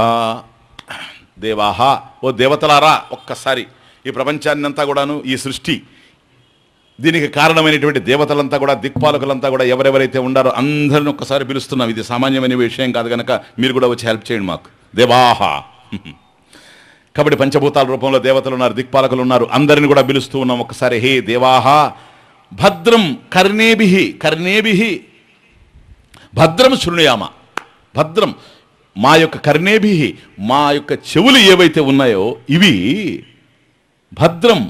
దేవాహ, ఓ దేవతలారా, ఒక్కసారి ఈ ప్రపంచాన్ని అంతా కూడాను, ఈ సృష్టి, దీనికి కారణమైనటువంటి దేవతలంతా కూడా, దిక్పాలకులంతా కూడా ఎవరెవరైతే ఉండారో అందరిని ఒక్కసారి పిలుస్తున్నాం. ఇది సామాన్యమైన విషయం కాదు కనుక మీరు కూడా వచ్చి హెల్ప్ చేయండి మాకు. దేవాహ. కాబట్టి పంచభూతాల రూపంలో దేవతలు ఉన్నారు, దిక్పాలకులు ఉన్నారు, అందరిని కూడా పిలుస్తూ ఉన్నాం ఒక్కసారి. హే దేవాహ భద్రం కర్ణేభిః, కర్ణేభిః భద్రం శృణుయామ. భద్రం మా యొక్క కర్ణేభి, మా యొక్క చెవులు ఏవైతే ఉన్నాయో ఇవి భద్రం,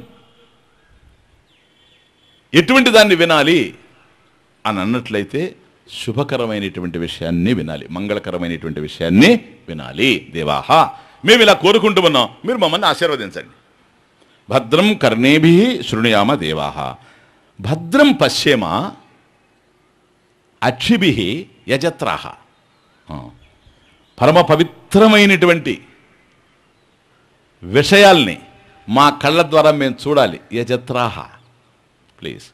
ఎటువంటి దాన్ని వినాలి అని అన్నట్లయితే శుభకరమైనటువంటి విషయాన్ని వినాలి, మంగళకరమైనటువంటి విషయాన్ని వినాలి. దేవాహ, మేము ఇలా కోరుకుంటూ ఉన్నాం, మీరు మమ్మల్ని ఆశీర్వదించండి. భద్రం కర్ణేభి శృణుయామ దేవాహ, భద్రం పశ్యేమ అక్షిభి యజత్రాహ. పరమ పవిత్రమైనటువంటి విషయాల్ని మా కళ్ళ ద్వారా మేము చూడాలి. యజత్రాహ, ప్లీజ్.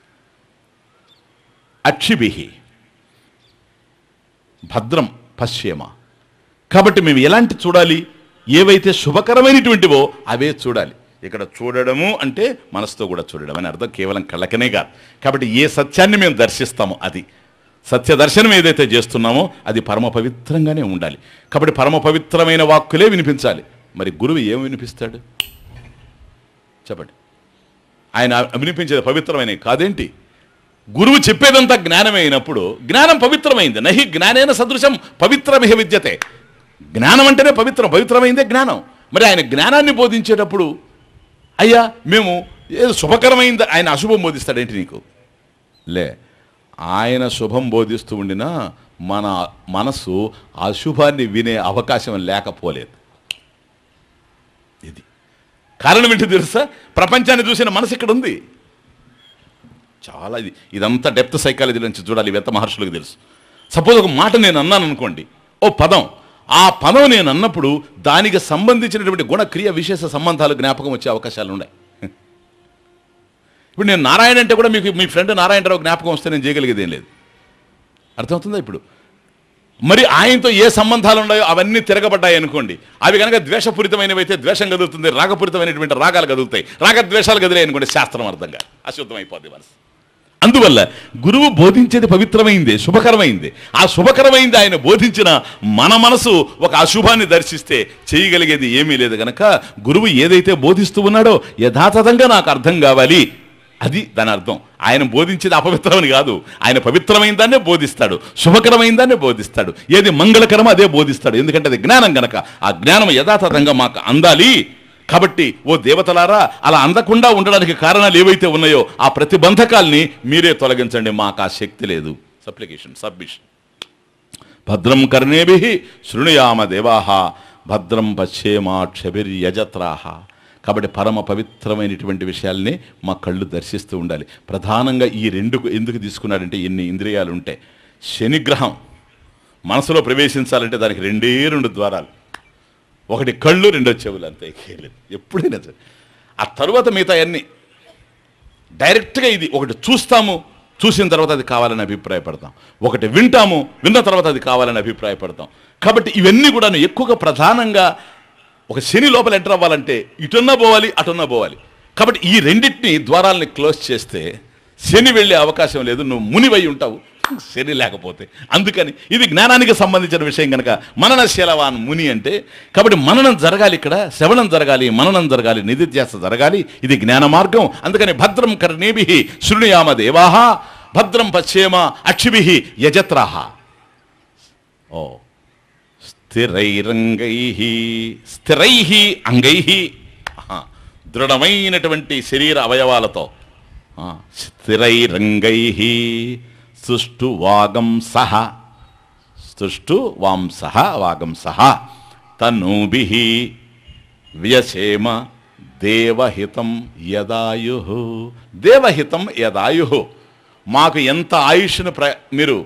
అక్షిభి భద్రం పశ్యేమ, కాబట్టి మేము ఎలాంటి చూడాలి? ఏవైతే శుభకరమైనటువంటివో అవే చూడాలి. ఇక్కడ చూడడము అంటే మనసుతో కూడా చూడడం అని అర్థం, కేవలం కళ్ళకనే కాదు. కాబట్టి ఏ సత్యాన్ని మేము దర్శిస్తామో అది సత్య దర్శనం ఏదైతే చేస్తున్నామో అది పరమ పవిత్రంగానే ఉండాలి. కాబట్టి పరమ పవిత్రమైన వాక్కులే వినిపించాలి. మరి గురువు ఏం వినిపిస్తాడు చెప్పండి? ఆయన వినిపించేది పవిత్రమైనవి కాదేంటి? గురువు చెప్పేదంతా జ్ఞానమే అయినప్పుడు జ్ఞానం పవిత్రమైంది. నహి జ్ఞానేన సదృశం పవిత్రమిహ విద్యతే. జ్ఞానం అంటేనే పవిత్రమైందే జ్ఞానం. మరి ఆయన జ్ఞానాన్ని బోధించేటప్పుడు అయ్యా మేము ఏదో శుభకరమైంది, ఆయన అశుభం బోధిస్తాడేంటి నీకు? లే, ఆయన శుభం బోధిస్తూ ఉండినా మన మనసు అశుభాన్ని వినే అవకాశం లేకపోలేదు. ఇది కారణం ఏంటి తెలుసా? ప్రపంచాన్ని చూసిన మనసు ఇక్కడ ఉంది. చాలా ఇదంతా డెప్త్ సైకాలజీ నుంచి చూడాలి. వేత్త మహర్షులకు తెలుసు. సపోజ్ ఒక మాట నేను అన్నాను అనుకోండి, ఓ పదం, ఆ పదం నేను అన్నప్పుడు దానికి సంబంధించినటువంటి గుణక్రియ విశేష సంబంధాలు జ్ఞాపకం వచ్చే అవకాశాలు ఉన్నాయి. ఇప్పుడు నేను నారాయణ అంటే కూడా మీకు మీ ఫ్రెండ్ నారాయణరావు జ్ఞాపకం వస్తే నేను చేయగలిగేది ఏం లేదు. అర్థమవుతుందా? ఇప్పుడు మరి ఆయనతో ఏ సంబంధాలు ఉన్నాయో అవన్నీ తిరగబడ్డాయి అనుకోండి, అవి కనుక ద్వేషపూరితమైనవి అయితే ద్వేషం కదులుతుంది, రాగపూరితమైనటువంటి రాగాలు కదులుతాయి, రాగద్వేషాలు కదిలాయి అనుకోండి, శాస్త్రం అర్థంగా అశుద్ధమైపోద్ది మనసు. అందువల్ల గురువు బోధించేది పవిత్రమైంది, శుభకరమైంది. ఆ శుభకరమైంది ఆయన బోధించిన మన మనసు ఒక అశుభాన్ని దర్శిస్తే చేయగలిగేది ఏమీ లేదు. గనక గురువు ఏదైతే బోధిస్తూ ఉన్నాడో యథాతథంగా నాకు అర్థం కావాలి, అది దాని అర్థం. ఆయన బోధించేది అపవిత్రమని కాదు, ఆయన పవిత్రమైన దాన్నే బోధిస్తాడు, శుభకరమైన దాన్నే బోధిస్తాడు, ఏది మంగళకరమో అదే బోధిస్తాడు. ఎందుకంటే అది జ్ఞానం గనక ఆ జ్ఞానం యథాతథంగా మాకు అందాలి. కాబట్టి ఓ దేవతలారా, అలా అందకుండా ఉండడానికి కారణాలు ఏవైతే ఉన్నాయో ఆ ప్రతిబంధకాల్ని మీరే తొలగించండి, మాకు ఆ శక్తి లేదు. సబ్మిషన్. భద్రం కర్ణేభిః శృణుయామ దేవాః భద్రం పశ్యేమాక్షభిర్యజత్రాః. కాబట్టి పరమ పవిత్రమైనటువంటి విషయాల్ని మా కళ్ళు దర్శిస్తూ ఉండాలి. ప్రధానంగా ఈ రెండు ఎందుకు తీసుకున్నాడంటే, ఎన్ని ఇంద్రియాలు ఉంటే శనిగ్రహం మనసులో ప్రవేశించాలంటే దానికి రెండు ద్వారాలు. ఒకటి కళ్ళు, రెండో చెవులు, అంతే. ఎప్పుడైనా సరే ఆ తరువాత మిగతా అన్నీ డైరెక్ట్గా. ఇది ఒకటి చూస్తాము, చూసిన తర్వాత అది కావాలని అభిప్రాయపడతాం. ఒకటి వింటాము, విన్న తర్వాత అది కావాలని అభిప్రాయపడతాం. కాబట్టి ఇవన్నీ కూడా ఎక్కువగా ప్రధానంగా ఒక శని లోపల ఎంటర్ అవ్వాలంటే ఇటున్నా పోవాలి, అటున్నా పోవాలి. కాబట్టి ఈ రెండింటిని ద్వారాలని క్లోజ్ చేస్తే శని వెళ్ళే అవకాశం లేదు. నువ్వు మునివై ఉంటావు శని లేకపోతే. అందుకని ఇది జ్ఞానానికి సంబంధించిన విషయం కనుక మననశీలవాన్ ముని అంటే. కాబట్టి మననం జరగాలి, ఇక్కడ శ్రవణం జరగాలి, మననం జరగాలి, నిధిధ్యాస జరగాలి. ఇది జ్ఞాన మార్గం. అందుకని భద్రం కర్ణేభిః శృణుయామ దేవాః భద్రం పశ్యేమ అక్షిభిః యజత్రాః. ఓ స్థిరైః అంగైః, దృఢమైనటువంటి శరీర అవయవాలతో, స్థిరైరంగైః సుష్టు వాగంసః, సుష్టు వాంసః వాగంసః తనూభిః వ్యసేమ దేవహితం యదాయుః. దేవహితం యదాయుః. మాకు ఎంత ఆయుష్ను మీరు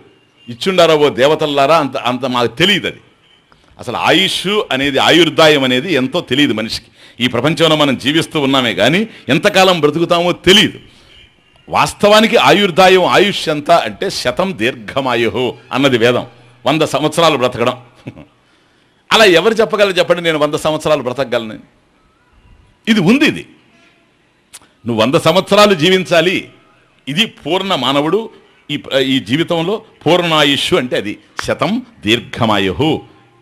ఇచ్చుండారో ఓ దేవతల్లారా, అంత మాకు తెలియదు. అది అసలు ఆయుష్ అనేది, ఆయుర్దాయం అనేది ఎంతో తెలియదు మనిషికి. ఈ ప్రపంచంలో మనం జీవిస్తూ ఉన్నామే కానీ ఎంతకాలం బ్రతుకుతామో తెలియదు. వాస్తవానికి ఆయుర్దాయం, ఆయుష్ ఎంత అంటే శతం దీర్ఘమాయు అన్నది వేదం. 100 సంవత్సరాలు బ్రతకడం. అలా ఎవరు చెప్పగలరు చెప్పండి? నేను 100 సంవత్సరాలు బ్రతకగలను. ఇది ఉంది. ఇది నువ్వు 100 సంవత్సరాలు జీవించాలి. ఇది పూర్ణ మానవుడు ఈ జీవితంలో పూర్ణాయుష్ అంటే అది శతం దీర్ఘమాయు,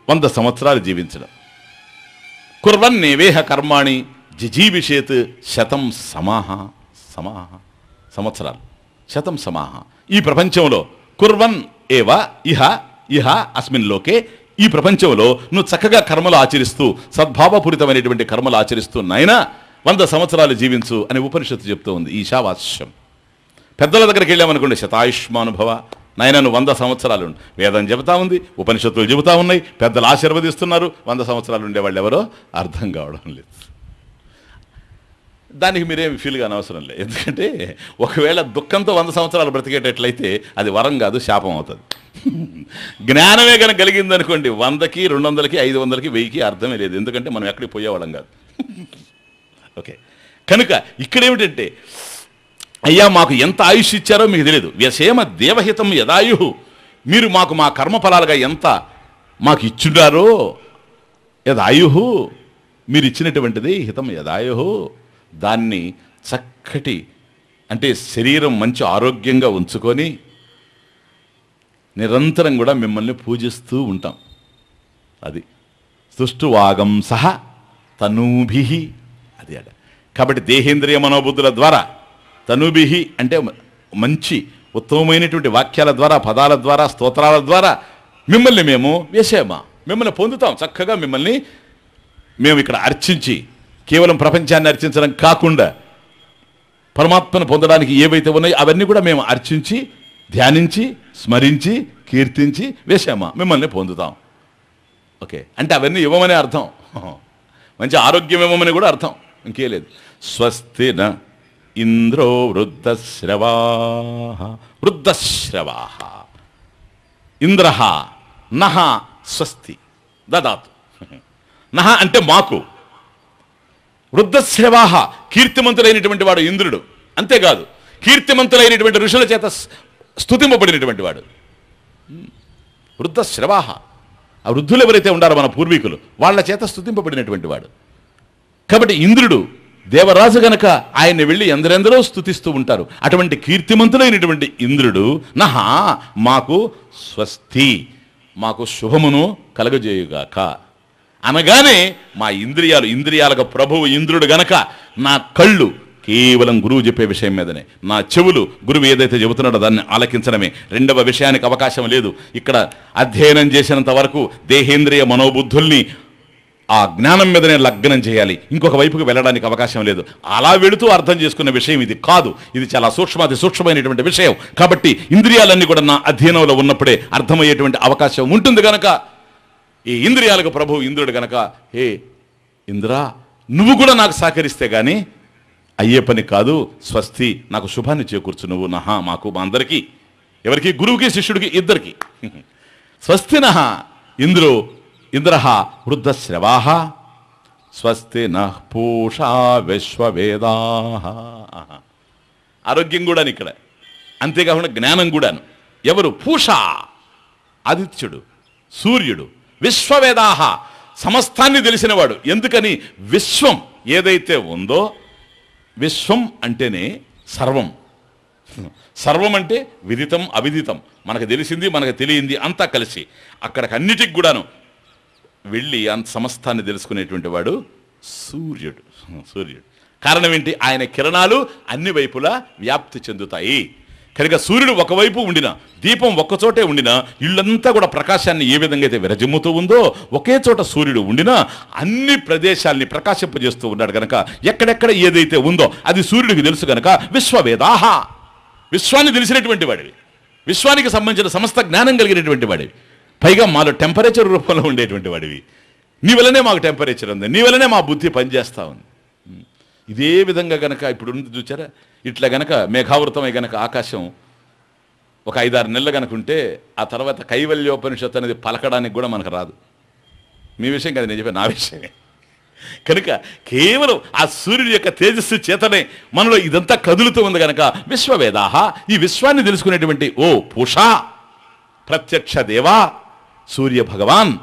100 సంవత్సరాలు జీవించడం. కుర్వన్నేవేహ కర్మాణి జిజీవిషేత్ శతం సమాహ. సంవత్సరాలు శతం సమాహ. ఈ ప్రపంచంలో కుర్వన్ ఏవ ఇహ అస్మిన్ లోకే ఈ ప్రపంచంలో నువ్వు చక్కగా కర్మలు ఆచరిస్తూ సద్భావపూరితమైనటువంటి కర్మలు ఆచరిస్తూ నాయనా 100 సంవత్సరాలు జీవించు అని ఉపనిషత్తు చెప్తూ ఉంది. ఈశావాస్యం. పెద్దల దగ్గరికి వెళ్ళామనుకోండి, శతాయుష్మానుభవ, నాయన నువ్వు 100 సంవత్సరాలు వేదం చెబుతా ఉంది, ఉపనిషత్తులు చెబుతా ఉన్నాయి, పెద్దలు ఆశీర్వదిస్తున్నారు. 100 సంవత్సరాలు ఉండేవాళ్ళు ఎవరో అర్థం కావడం లేదు. దానికి మీరేమి ఫీల్ కాని అవసరం లేదు. ఎందుకంటే ఒకవేళ దుఃఖంతో 100 సంవత్సరాలు బ్రతికేటట్లయితే అది వరం కాదు, శాపం అవుతుంది. జ్ఞానమే కనుక కలిగింది అనుకోండి, 100కి 200కి 500కి 1000కి అర్థమే లేదు. ఎందుకంటే మనం ఎక్కడికి పోయేవాళ్ళం కాదు. ఓకే, కనుక ఇక్కడేమిటంటే అయ్యా మాకు ఎంత ఆయుష్ ఇచ్చారో మీకు తెలియదు. వ్యసేమ దేవహితం యదాయు, మీరు మాకు మా కర్మఫలాలుగా ఎంత మాకు ఇచ్చుండారో, యదాయు మీరు ఇచ్చినటువంటిది హితం యదాయు, దాన్ని చక్కటి అంటే శరీరం మంచి ఆరోగ్యంగా ఉంచుకొని నిరంతరం కూడా మిమ్మల్ని పూజిస్తూ ఉంటాం. అది తుష్టువాగం సహ తనూభి, అది అడ. కాబట్టి దేహేంద్రియ మనోబుద్ధుల ద్వారా, తనూభి అంటే మంచి ఉత్తమమైనటువంటి వాక్యాల ద్వారా, పదాల ద్వారా, స్తోత్రాల ద్వారా మిమ్మల్ని మేము వేసేమా, మిమ్మల్ని పొందుతాం. చక్కగా మిమ్మల్ని మేము ఇక్కడ అర్చించి, కేవలం ప్రపంచాన్ని అర్చించడం కాకుండా పరమాత్మను పొందడానికి ఏవైతే ఉన్నాయో అవన్నీ కూడా మేము అర్చించి, ధ్యానించి, స్మరించి, కీర్తించి వేసామా మిమ్మల్ని పొందుతాం. ఓకే, అంటే అవన్నీ ఇవ్వమనే అర్థం, మంచి ఆరోగ్యం ఇవ్వమని కూడా అర్థం, ఇంకే లేదు. స్వస్తిన ఇంద్రో వృద్ధశ్రవాః, వృద్ధశ్రవాః ఇంద్రః నః స్వస్తి దదాతు. నః అంటే మాకు, వృద్ధశ్రవాః కీర్తిమంతులైనటువంటి వాడు ఇంద్రుడు. అంతేకాదు కీర్తిమంతులైనటువంటి ఋషుల చేత స్తుతింపబడినటువంటి వాడు వృద్ధశ్రవాః. ఆ వృద్ధులు ఎవరైతే ఉండారో మన పూర్వీకులు, వాళ్ళ చేత స్తుతింపబడినటువంటి వాడు. కాబట్టి ఇంద్రుడు దేవరాజు గనక ఆయన్ని వెళ్ళి ఎందరెందరో స్తుతిస్తూ ఉంటారు. అటువంటి కీర్తిమంతులైనటువంటి ఇంద్రుడు నః మాకు స్వస్తి, మాకు శుభమును కలగజేయుగాక అనగానే మా ఇంద్రియాలకు ప్రభువు ఇంద్రుడు గనక నా కళ్ళు కేవలం గురువు చెప్పే విషయం మీదనే, నా చెవులు గురువు ఏదైతే చెబుతున్నాడో దాన్ని ఆలకించడమే. రెండవ విషయానికి అవకాశం లేదు. ఇక్కడ అధ్యయనం చేసినంత వరకు దేహేంద్రియ మనోబుద్ధుల్ని ఆ జ్ఞానం మీదనే లగ్నం చేయాలి, ఇంకొక వైపుకి వెళ్ళడానికి అవకాశం లేదు. అలా వెళుతూ అర్థం చేసుకున్న విషయం ఇది కాదు. ఇది చాలా అతి సూక్ష్మమైనటువంటి విషయం. కాబట్టి ఇంద్రియాలన్నీ కూడా నా అధ్యయనంలో ఉన్నప్పుడే అర్థమయ్యేటువంటి అవకాశం ఉంటుంది. గనక ఈ ఇంద్రియాలకు ప్రభువు ఇంద్రుడు గనక, హే ఇంద్రా నువ్వు కూడా నాకు సహకరిస్తే గాని అయ్యే పని కాదు, స్వస్తి నాకు శుభాన్ని చేకూర్చు నువ్వు నహ మాకు, మా అందరికీ, ఎవరికి, గురువుకి శిష్యుడికి ఇద్దరికి. స్వస్తి నహ ఇంద్రః వృద్ధశ్రవాః స్వస్తి నః పూషా విశ్వవేదాః. ఆరోగ్యం కూడాను ఇక్కడ, అంతేకాకుండా జ్ఞానం కూడాను. ఎవరు? పూషా ఆదిత్యుడు, సూర్యుడు, విశ్వవేదాః సమస్తాన్ని తెలిసినవాడు. ఎందుకని? విశ్వం ఏదైతే ఉందో, విశ్వం అంటేనే సర్వం. సర్వం అంటే విదితం అవిదితం, మనకు తెలిసింది మనకు తెలియంది అంతా కలిసి అక్కడికి అన్నిటికి కూడాను వెళ్ళి అంత సమస్తాన్ని తెలుసుకునేటువంటి వాడు సూర్యుడు. కారణం ఏంటి? ఆయన కిరణాలు అన్ని వైపులా వ్యాప్తి చెందుతాయి. కనుక సూర్యుడు ఒకవైపు ఉండినా, దీపం ఒక్కచోటే ఉండినా, ఇళ్ళంతా కూడా ప్రకాశాన్ని ఏ విధంగా అయితే విరజిమ్ముతూ ఉందో, ఒకే చోట సూర్యుడు ఉండినా అన్ని ప్రదేశాల్ని ప్రకాశింపజేస్తూ ఉన్నాడు. కనుక ఎక్కడెక్కడ ఏదైతే ఉందో అది సూర్యుడికి తెలుసు. కనుక విశ్వవేదాః విశ్వాన్ని తెలిసినటువంటి వాడివి, విశ్వానికి సంబంధించిన సమస్త జ్ఞానం కలిగినటువంటి వాడివి, పైగా మాలో టెంపరేచర్ రూపంలో ఉండేటువంటి వాడివి. నీ వల్లనే మాకు టెంపరేచర్ ఉంది, నీ వల్లనే మా బుద్ధి పనిచేస్తూ ఉంది. ఇదే విధంగా గనక ఇప్పుడు ఉంది చూచారా, ఇట్లా గనక మేఘావృతమై గనక ఆకాశం ఒక 5-6 నెలలు గనక ఉంటే ఆ తర్వాత కైవల్యోపనిషత్తు అనేది పలకడానికి కూడా మనకు రాదు. మీ విషయం కాదు నేను చెప్పే, నా విషయమే. కనుక కేవలం ఆ సూర్యుడి యొక్క తేజస్సు చేతనే మనలో ఇదంతా కదులుతూ ఉంది. కనుక విశ్వవేదాః ఈ విశ్వాన్ని తెలుసుకునేటువంటి ఓ పూషా ప్రత్యక్ష దేవా సూర్య భగవాన్,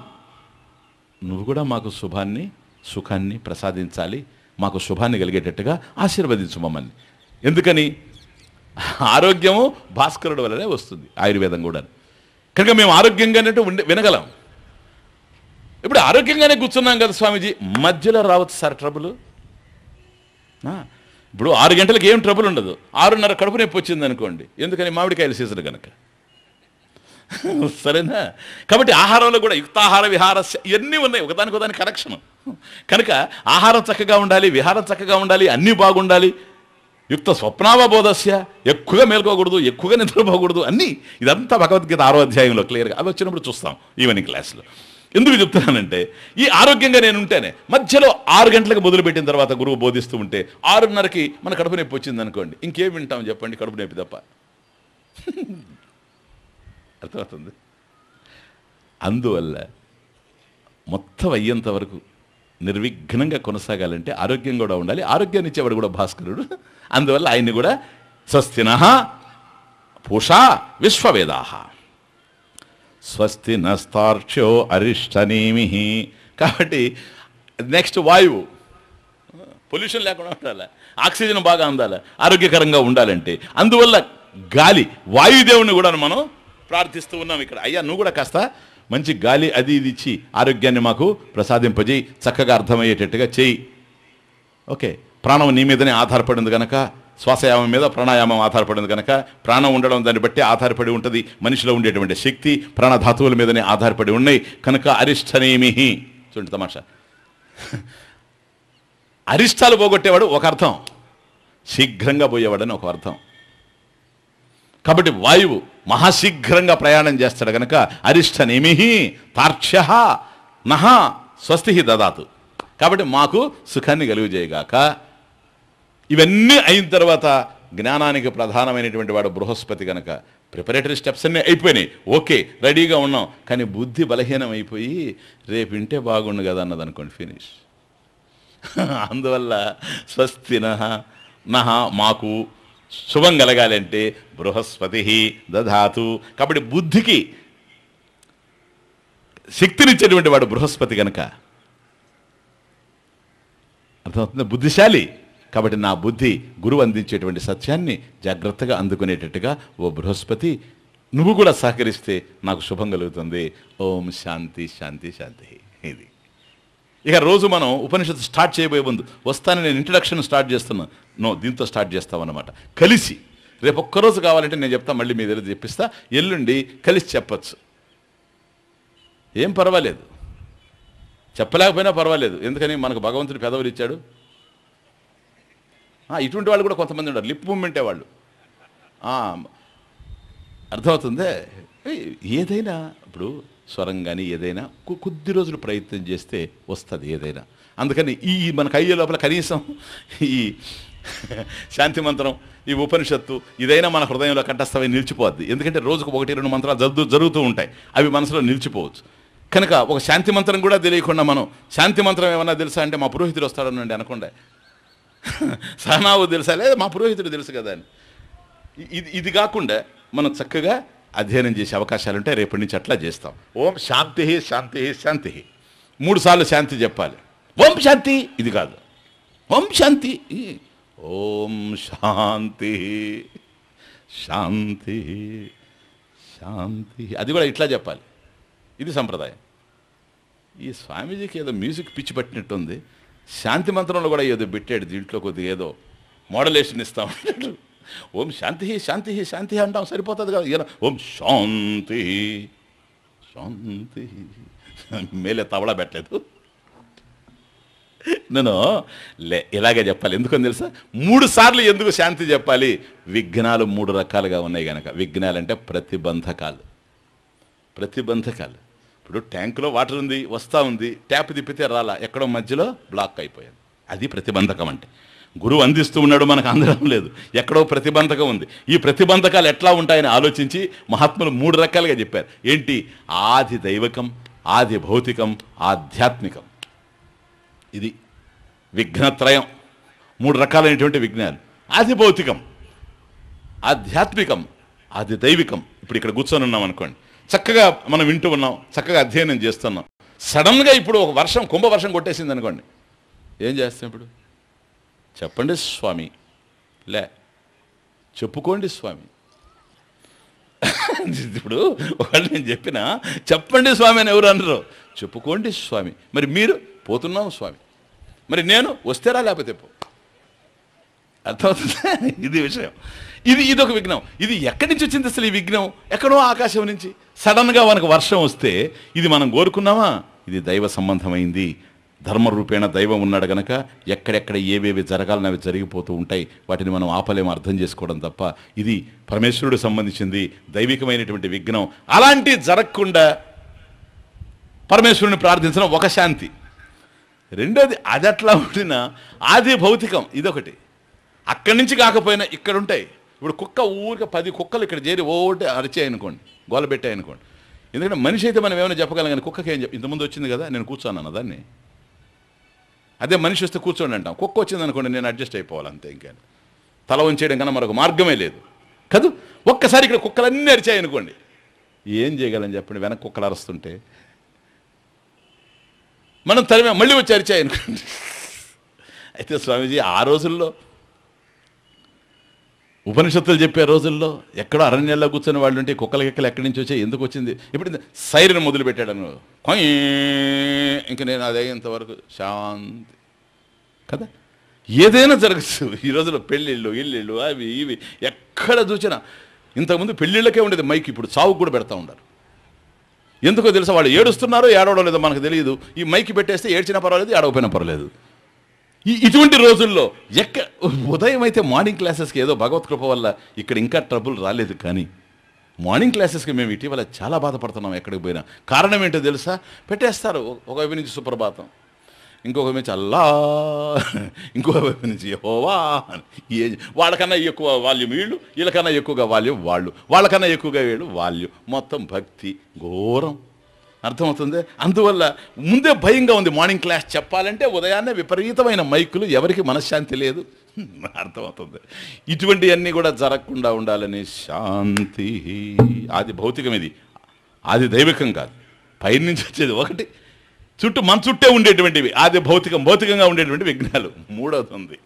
నువ్వు కూడా మాకు సుఖాన్ని ప్రసాదించాలి, మాకు శుభాన్ని కలిగేటట్టుగా ఆశీర్వదించు మమ్మల్ని. ఎందుకని? ఆరోగ్యము భాస్కరుడు వల్లనే వస్తుంది, ఆయుర్వేదం కూడా. కనుక మేము ఆరోగ్యంగానే వినగలం. ఇప్పుడు ఆరోగ్యంగానే కూర్చున్నాం కదా స్వామీజీ, మధ్యలో రావచ్చు సార్ ట్రబుల్. ఇప్పుడు 6 గంటలకు ఏం ట్రబుల్ ఉండదు, 6:30 కడుపు నొప్పి వచ్చింది అనుకోండి. ఎందుకని? మామిడికాయల సీజన్ కనుక. సరేనా? కాబట్టి ఆహారంలో కూడా యుక్తాహార విహారస్య ఇవన్నీ ఉన్నాయి, ఒకదానికి కనెక్షన్. కనుక ఆహారం చక్కగా ఉండాలి, విహారం చక్కగా ఉండాలి, అన్నీ బాగుండాలి. యుక్త స్వప్నావబోధస్య, ఎక్కువగా మేల్కోకూడదు, ఎక్కువగా నిద్రపోకూడదు, అన్నీ. ఇదంతా భగవద్గీత 6వ అధ్యాయంలో క్లియర్గా అవి వచ్చినప్పుడు చూస్తాం ఈవినింగ్ క్లాస్లో. ఎందుకు చెప్తున్నానంటే, ఈ ఆరోగ్యంగా నేను ఉంటేనే మధ్యలో 6 గంటలకు మొదలుపెట్టిన తర్వాత గురువు బోధిస్తూ ఉంటే 6:30కి మన కడుపు నొప్పి వచ్చింది అనుకోండి, ఇంకేం వింటాం చెప్పండి? కడుపు నొప్పి తప్ప. అర్థమవుతుంది? అందువల్ల మొత్తం అయ్యేంత వరకు నిర్విఘ్నంగా కొనసాగాలంటే ఆరోగ్యం కూడా ఉండాలి. ఆరోగ్యాన్ని ఇచ్చేవాడు కూడా భాస్కరుడు. అందువల్ల ఆయన్ని కూడా స్వస్తినః పూషా విశ్వవేదాః స్వస్తి నస్తార్క్ష్యో అరిష్టనేమిః. కాబట్టి నెక్స్ట్ వాయువు, పొల్యూషన్ లేకుండా ఉండాలి, ఆక్సిజన్ బాగా అందాలి, ఆరోగ్యకరంగా ఉండాలంటే అందువల్ల గాలి, వాయుదేవుని కూడా మనం ప్రార్థిస్తూ ఉన్నాం ఇక్కడ. అయ్యా నువ్వు కూడా కాస్త మంచి గాలి అది ఇది ఇచ్చి ఆరోగ్యాన్ని మాకు ప్రసాదింపజేయి, చక్కగా అర్థమయ్యేటట్టుగా చేయి. ఓకే, ప్రాణం నీ మీదనే ఆధారపడింది కనుక, శ్వాసయామం మీద ప్రాణాయామం ఆధారపడింది కనుక, ప్రాణం ఉండడం దాన్ని బట్టి ఆధారపడి ఉంటుంది. మనిషిలో ఉండేటువంటి శక్తి ప్రాణధాతువుల మీదనే ఆధారపడి ఉన్నాయి కనుక అరిష్టనేమిః. చూడండి తమాషా, అరిష్టాలు పోగొట్టేవాడు ఒక అర్థం, శీఘ్రంగా పోయేవాడని ఒక అర్థం. కాబట్టి వాయువు మహాశీఘ్రంగా ప్రయాణం చేస్తాడు కనుక అరిష్టనేమిః తార్క్ష్యః నః స్వస్తిః దదాతు. కాబట్టి మాకు సుఖాన్ని కలుగజేయగాక. ఇవన్నీ అయిన తర్వాత జ్ఞానానికి ప్రధానమైనటువంటి వాడు బృహస్పతి కనుక ప్రిపరేటరీ స్టెప్స్ అన్నీ అయిపోయినాయి, ఓకే రెడీగా ఉన్నాం. కానీ బుద్ధి బలహీనం అయిపోయి రేపు వింటే బాగుండు కదా అన్నది అనుకోండి, ఫినిష్. అందువల్ల స్వస్తినః నః మాకు శుభం కలగాలంటే బృహస్పతి దధాతు. కాబట్టి బుద్ధికి శక్తినిచ్చేటువంటి వాడు బృహస్పతి కనుక అర్థమవుతుంది, బుద్ధిశాలి. కాబట్టి నా బుద్ధి గురువు అందించేటువంటి సత్యాన్ని జాగ్రత్తగా అందుకునేటట్టుగా ఓ బృహస్పతి నువ్వు కూడా సహకరిస్తే నాకు శుభం కలుగుతుంది. ఓం శాంతి శాంతి శాంతి. ఇది ఇక రోజు మనం ఉపనిషత్తు స్టార్ట్ చేయబోయే ముందు వస్తాను, నేను ఇంట్రడక్షన్ స్టార్ట్ చేస్తున్నాను, నో దీంతో స్టార్ట్ చేస్తామన్నమాట. కలిసి రేపు ఒక్కరోజు కావాలంటే నేను చెప్తా, మళ్ళీ మీ దగ్గర చెప్పిస్తా, ఎల్లుండి కలిసి చెప్పచ్చు, ఏం పర్వాలేదు, చెప్పలేకపోయినా పర్వాలేదు. ఎందుకని మనకు భగవంతుడు పెదవులు ఇచ్చాడు. ఇటువంటి వాళ్ళు కూడా కొంతమంది ఉన్నారు, లిప్ మూమెంటే వాళ్ళు. అర్థమవుతుందే. ఏదైనా ఇప్పుడు స్వరం కానీ ఏదైనా కొద్ది రోజులు ప్రయత్నం చేస్తే వస్తుంది ఏదైనా. అందుకని మనకు అయ్యే లోపల కనీసం ఈ శాంతి మంత్రం, ఈ ఉపనిషత్తు ఇదైనా మన హృదయంలో కంఠస్థమై నిలిచిపోద్ది. ఎందుకంటే రోజుకు 1-2 మంత్రాలు జరుగుతూ ఉంటాయి, అవి మనసులో నిలిచిపోవచ్చు. కనుక ఒక శాంతి మంత్రం కూడా తెలియకుండా మనం శాంతి మంత్రం ఏమన్నా తెలుసా అంటే మా పురోహితుడు వస్తాడనండి అనకుండా, సహనావు తెలుసా లేదా మా పురోహితుడు తెలుసు కదా అని. ఇది కాకుండా మనం చక్కగా అధ్యయనం చేసే అవకాశాలు ఉంటాయి. రేపటి నుంచి అట్లా చేస్తాం. ఓం శాంతి శాంతి శాంతి 3 సార్లు శాంతి చెప్పాలి. ఓం శాంతి ఇది కాదు, ఓం శాంతి, ఓం శాంతి శాంతి శాంతి, అది కూడా ఇట్లా చెప్పాలి. ఇది సంప్రదాయం. ఈ స్వామీజీకి ఏదో మ్యూజిక్ పిచ్చి పట్టినట్టుంది, శాంతి మంత్రంలో కూడా ఏదో పెట్టాడు, దీంట్లో కొద్దిగా ఏదో మోడలేషన్ ఇస్తా ఉంటాడు. ఓం శాంతి శాంతి శాంతి అంటాం సరిపోతుంది కదా, ఈయన ఓం శాంతి శాంతి మేలే తవడా పెట్టలేదు. నేను ఇలాగే చెప్పాలి. ఎందుకని తెలుసా? 3 సార్లు ఎందుకు శాంతి చెప్పాలి? విఘ్నాలు 3 రకాలుగా ఉన్నాయి కనుక. విఘ్నాలు అంటే ప్రతిబంధకాలు. ఇప్పుడు ట్యాంకులో వాటర్ ఉంది, వస్తూ ఉంది, ట్యాప్ తిప్పితే రాలా, ఎక్కడో మధ్యలో బ్లాక్ అయిపోయింది, అది ప్రతిబంధకం. అంటే గురువు అందిస్తూ ఉన్నాడు, మనకు అందడం లేదు, ఎక్కడో ప్రతిబంధకం ఉంది. ఈ ప్రతిబంధకాలు ఎట్లా ఉంటాయని ఆలోచించి మహాత్ములు 3 రకాలుగా చెప్పారు. ఏంటి? ఆది దైవకం, ఆది భౌతికం, ఆధ్యాత్మికం. ఇది విఘ్నత్రయం. 3 రకాలైనటువంటి విఘ్నాలు. ఆది భౌతికం, ఆధ్యాత్మికం, ఆది దైవికం. ఇప్పుడు ఇక్కడ కూర్చొని ఉన్నాం అనుకోండి, చక్కగా మనం వింటూ ఉన్నాం, చక్కగా అధ్యయనం చేస్తున్నాం. సడన్గా ఇప్పుడు ఒక వర్షం, కుంభవర్షం కొట్టేసింది అనుకోండి, ఏం చేస్తాం? ఇప్పుడు చెప్పండి స్వామి, లే చెప్పుకోండి స్వామి. ఇప్పుడు ఒకళ్ళు నేను చెప్పినా చెప్పండి స్వామి అని ఎవరు అనరు, చెప్పుకోండి స్వామి. మరి మీరు పోతున్నాం స్వామి, మరి నేను వస్తేరా లేకపోతే పో. అర్థమవుతుందా? ఇది విషయం. ఇదొక విఘ్నం. ఇది ఎక్కడి నుంచి వచ్చింది అసలు? ఈ విఘ్నం ఎక్కడో ఆకాశం నుంచి సడన్గా మనకు వర్షం వస్తే ఇది మనం కోరుకున్నామా? ఇది దైవ సంబంధమైంది. ధర్మరూపేణ దైవం ఉన్నాడు గనక ఎక్కడెక్కడ ఏవేవి జరగాలని అవి జరిగిపోతూ ఉంటాయి. వాటిని మనం ఆపలేము, అర్థం చేసుకోవడం తప్ప. ఇది పరమేశ్వరుడు సంబంధించింది, దైవికమైనటువంటి విఘ్నం. అలాంటి జరగకుండా పరమేశ్వరుని ప్రార్థించడం ఒక శాంతి. రెండోది, అది అట్లా ఉండిన ఆది భౌతికం ఇదొకటి. అక్కడి నుంచి కాకపోయినా ఇక్కడ ఉంటాయి. ఇప్పుడు కుక్క ఊరికే 10 కుక్కలు ఇక్కడ చేరి ఓటే అరిచాయి అనుకోండి, గోల పెట్టాయి అనుకోండి. ఎందుకంటే మనిషి అయితే మనం ఏమైనా చెప్పగలం, కానీ కుక్కకి ఏం ఇంతకుముందు వచ్చింది కదా, నేను కూర్చోన్నాను దాన్ని. అదే మనిషి వస్తే కూర్చోండి అంటాం. కుక్క వచ్చింది అనుకోండి, నేను అడ్జస్ట్ అయిపోవాలి అంతే. ఇంకా తల వంచేయడం కన్నా మరొక మార్గమే లేదు కదూ. ఒక్కసారి ఇక్కడ కుక్కలన్నీ అరిచాయి అనుకోండి, ఏం చేయగలని చెప్పండి? వెనక్కి కుక్కలు అరుస్తుంటే మనం తరిమే మళ్ళీ వచ్చి అరిచాయి అనుకోండి. అయితే స్వామీజీ ఆ రోజుల్లో, ఉపనిషత్తులు చెప్పే రోజుల్లో ఎక్కడో అరణ్యాల్లో కూర్చొని వాళ్ళు ఉంటే కుక్కలకి ఎక్కడి నుంచి వచ్చాయి, ఎందుకు వచ్చింది? ఇప్పుడు సైరన్ మొదలు పెట్టాడను, ఇంక నేను అదేంతవరకు శాంతి కదా. ఏదైనా జరగచ్చు ఈ రోజుల్లో. పెళ్ళిళ్ళు, ఇల్లు, అవి ఇవి ఎక్కడ చూసినా. ఇంతకుముందు పెళ్ళిళ్ళకే ఉండేది మైక్, ఇప్పుడు చావుకు కూడా పెడతా ఉన్నారు. ఎందుకో తెలుసా? వాళ్ళు ఏడుస్తున్నారో ఏడవడం లేదో మనకు తెలియదు. ఈ మైక్ పెట్టేస్తే ఏడ్చినా పర్వాలేదు, ఏడవపోయినా పర్వాలేదు. ఇటువంటి రోజుల్లో ఉదయం అయితే మార్నింగ్ క్లాసెస్కి ఏదో భగవత్ కృప వల్ల ఇక్కడ ఇంకా ట్రబుల్ రాలేదు. కానీ మార్నింగ్ క్లాసెస్కి మేము ఇటీవల చాలా బాధపడుతున్నాం ఎక్కడికి పోయినా. కారణం ఏంటో తెలుసా? పెట్టేస్తారు ఒకవైపు నుంచి సుప్రభాతం, ఇంకొక నుంచి అల్లా, ఇంకొక వైపు నుంచి యెహోవా. వాళ్ళకన్నా ఎక్కువ వాల్యూమ్ వీళ్ళు, వీళ్ళకన్నా ఎక్కువగా వాల్యూమ్ వాళ్ళు, వాళ్ళకన్నా ఎక్కువగా వీళ్ళు వాల్యూమ్. మొత్తం భక్తి ఘోరం. అర్థమవుతుంది? అందువల్ల ముందే భయంగా ఉంది. మార్నింగ్ క్లాస్ చెప్పాలంటే ఉదయాన్నే విపరీతమైన మైకులు, ఎవరికి మనశ్శాంతి లేదు. అర్థమవుతుంది? ఇటువంటివన్నీ కూడా జరగకుండా ఉండాలని శాంతి. అది భౌతికం, ఇది అది దైవికం కాదు. పైనుంచి వచ్చేది ఒకటి, మన చుట్టే ఉండేటువంటివి అది భౌతికంగా ఉండేటువంటి విఘ్నాలు. మూడవది ఉంది,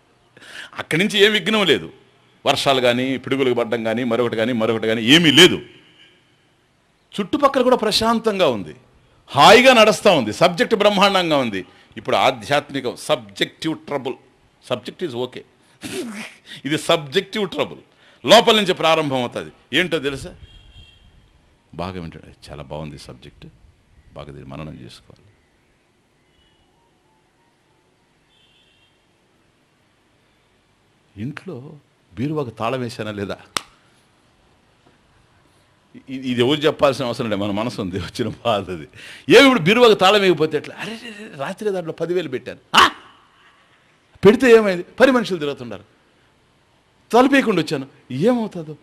అక్కడి నుంచి ఏం విఘ్నం లేదు. వర్షాలు కానీ, పిడుగులు పడ్డం కానీ, మరొకటి కానీ ఏమీ లేదు. చుట్టుపక్కల కూడా ప్రశాంతంగా ఉంది, హాయిగా నడుస్తూ ఉంది, సబ్జెక్ట్ బ్రహ్మాండంగా ఉంది. ఇప్పుడు ఆధ్యాత్మికం subjective trouble. Subject is okay, ఇది సబ్జెక్టివ్ ట్రబుల్ లోపల నుంచి ప్రారంభం అవుతుంది. ఏంటో తెలుసా? బాగా వింటాడు, చాలా బాగుంది సబ్జెక్ట్, బాగా దీన్ని మననం చేసుకోవాలి. ఇంట్లో బీరువాకు తాళం వేసానా లేదా? ఇది ఎవరు చెప్పాల్సిన అవసరం లేదు, మన మనసు ఉంది వచ్చిన బాధ అది. ఏమి ఇప్పుడు బీరువాకు తాళం వేయకపోతే ఎట్లా? అరే రాత్రి దాంట్లో 10,000 పెట్టాను, పెడితే ఏమైంది? 10 మనుషులు తిరుగుతున్నారు, తలుపేయకుండా వచ్చాను, ఏమవుతుందో.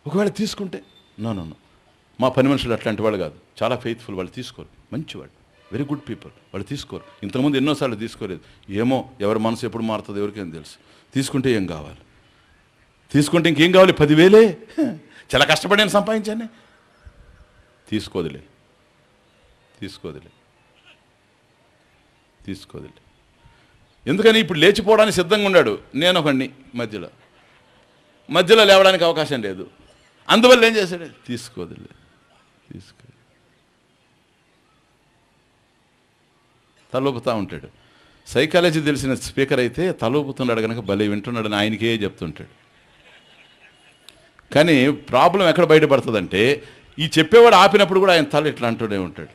ఒకవేళ తీసుకుంటే నో, మా 10 మనుషులు అట్లాంటి వాళ్ళు కాదు, చాలా ఫెయిత్ఫుల్, వాళ్ళు తీసుకోరు, మంచివాళ్ళు, వెరీ గుడ్ పీపుల్, వాళ్ళు తీసుకోరు. ఇంతకుముందు ఎన్నోసార్లు తీసుకోలేదు. ఏమో ఎవరి మనసు ఎప్పుడు మారుతుందో ఎవరికేం తెలుసు. తీసుకుంటే ఏం కావాలి? తీసుకుంటే ఇంకేం కావాలి? 10,000 చాలా కష్టపడి నేను సంపాదించాను. తీసుకోదులే. ఎందుకని? ఇప్పుడు లేచిపోవడానికి సిద్ధంగా ఉన్నాడు, నేను ఒకడిని మధ్యలో లేవడానికి అవకాశం లేదు. అందువల్ల ఏం చేశాడు? తీసుకోదులే. తలూపుతూ ఉంటాడు. సైకాలజీ తెలిసిన స్పీకర్ అయితే తలూపుతున్నాడు కనుక భలే వింటున్నాడని ఆయనకే చెప్తుంటాడు. కానీ ప్రాబ్లం ఎక్కడ బయటపడుతుందంటే, ఈ చెప్పేవాడు ఆపినప్పుడు కూడా ఆయన తల ఇట్లా అంటూనే ఉంటాడు.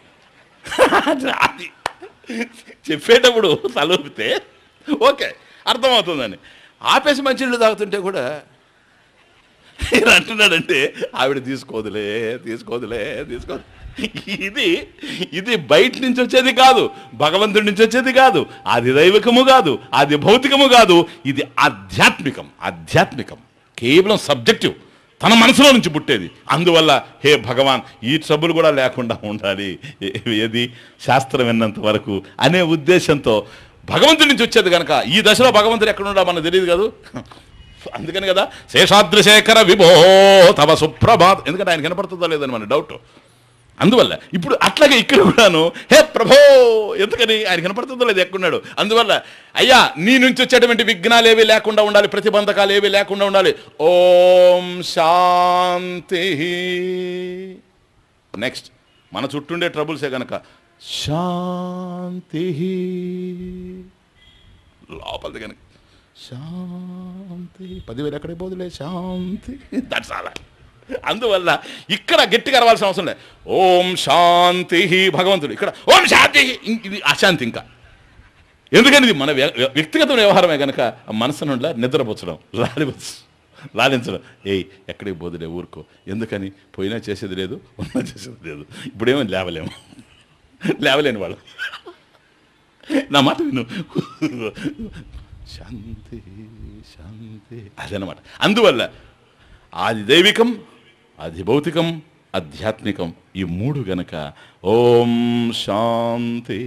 అది చెప్పేటప్పుడు తలూపితే ఓకే అర్థమవుతుందని, ఆపేసి మంచినీళ్ళు తాగుతుంటే కూడా అంటున్నాడంటే ఆవిడ తీసుకోదులే. ఇది బయట నుంచి వచ్చేది కాదు, భగవంతుడి నుంచి వచ్చేది కాదు, అది దైవికము కాదు, అది భౌతికము కాదు, ఇది ఆధ్యాత్మికం కేవలం సబ్జెక్టివ్, తన మనసులో నుంచి పుట్టేది. అందువల్ల హే భగవాన్, ఈ ట్రబుల్ కూడా లేకుండా ఉండాలి, ఏది శాస్త్రం విన్నంత వరకు అనే ఉద్దేశంతో భగవంతుడి నుంచి వచ్చేది కనుక. ఈ దశలో భగవంతుడు ఎక్కడ ఉండా మనకు తెలియదు కదా. అందుకని కదా శేషాద్రిశేఖర విభో తవ సుప్రభాత్, ఎందుకంటే ఆయన కనపడుతుందో లేదని మన డౌట్. అందువల్ల ఇప్పుడు అట్లాగే ఇక్కడ కూడాను హే ప్రభో, ఎందుకని ఆయన కనపడుతుందో లేదు, ఎక్కడున్నాడు. అందువల్ల అయ్యా నీ నుంచి వచ్చేటువంటి విఘ్నాలు ఏవి లేకుండా ఉండాలి, ప్రతిబంధకాలు ఏవి లేకుండా ఉండాలి. ఓం శాంతి. నెక్స్ట్ మన చుట్టూండే ట్రబుల్సే కనుక శాంతి లోపలిది కనుక శాంతి 10,000 ఎక్కడికి పోదులే శాంతి. That's all. అందువల్ల ఇక్కడ గట్టిగా అరవాల్సిన అవసరం లేదు. ఓం శాంతి భగవంతుడు, ఇక్కడ ఓం శాంతి, ఇది అశాంతి. ఇంకా ఎందుకని ఇది మన వ్యక్తిగత వ్యవహారమే కనుక మనసు నుండి నిద్రపుచ్చడం, లాలించడం. ఎక్కడికి పోదులే ఊరుకో, ఎందుకని పోయినా చేసేది లేదు, ఉన్నా చేసేది లేదు. ఇప్పుడేమో లేవలేని వాళ్ళు. నా మాట విను, శాంతి శాంతి అదనమాట. అందువల్ల ఆది దైవికం, ఆది భౌతికం, ఆధ్యాత్మికం ఈ మూడు గనక ఓం శాంతి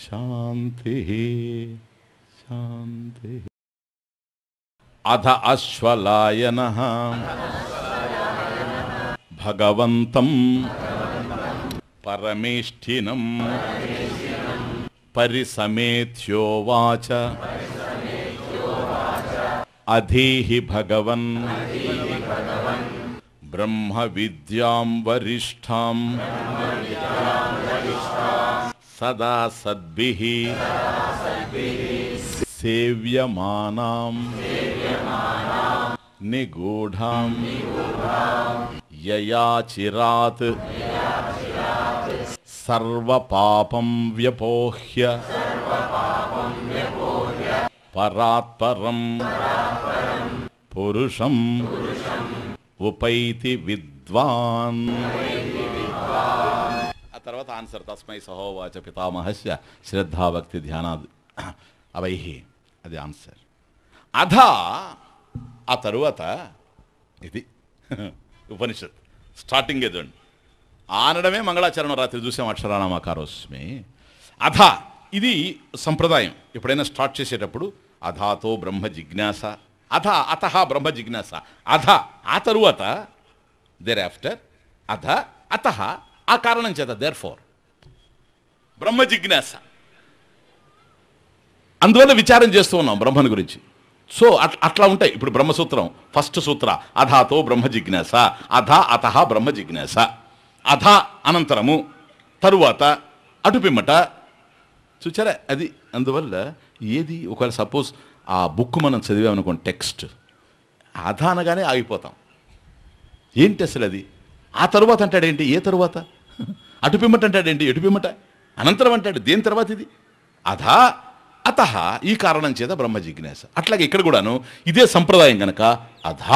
శాంతి శాంతి. అధ అశ్వలాయనః భగవంతం పరమేష్ఠినం పరిసమేత్యోవాచ అధీహి భగవన్ బ్రహ్మ విద్యాం వరిష్ఠాం సదా సద్భిః సేవ్యమానాం నిగూఢాం యయా చిరాత్ సర్వపాపం వ్యపోహ్య పరాత్పరం పురుషం ఉపైతి విద్వాన్. ఆ తర్వాత ఆన్సర్ తస్మై సహోవాచ పితామహస్య శ్రద్ధాభక్తి ధ్యానాద్ అవైః. అది ఆన్సర్. అధ ఆ తరువాత ఇది ఉపనిషత్ స్టార్టింగ్ ఏదండి ఆనడమే మంగళాచరణం. రాత్రి చూసాం అక్షరానామాకారోస్మి. అధ ఇది సంప్రదాయం. ఎప్పుడైనా స్టార్ట్ చేసేటప్పుడు అధాతో బ్రహ్మ జిజ్ఞాస, అధ అతః బ్రహ్మ జిజ్ఞాస, అధ ఆ తరువాత, దేర్ ఆఫ్టర్, అధ అతః ఆ కారణం చేత, దేర్ ఫోర్ బ్రహ్మ జిజ్ఞాస. అందువల్ల విచారం చేస్తూ ఉన్నాం బ్రహ్మను గురించి. సో అట్లా ఉంటాయి. ఇప్పుడు బ్రహ్మసూత్రం ఫస్ట్ సూత్ర అధాతో బ్రహ్మ జిజ్ఞాస, అధ అతః బ్రహ్మ జిజ్ఞాస, అధ అనంతరము, తరువాత, అటుపిమ్మట. చూచారా అది. అందువల్ల ఏది ఒకవేళ సపోజ్ ఆ బుక్ మనం చదివామనుకోండి, టెక్స్ట్ అధ అనగానే ఆగిపోతాం. ఏంటి అసలు అది? ఆ తరువాత అంటాడేంటి? ఏ తరువాత? అటుపిమ్మట అంటాడేంటి? ఎటుపిమ్మట? అనంతరం అంటాడు. దేని తర్వాత ఇది? అధ అతః ఈ కారణం చేత బ్రహ్మ జిజ్ఞాస. అట్లాగే ఇక్కడ కూడాను ఇదే సంప్రదాయం కనుక అధ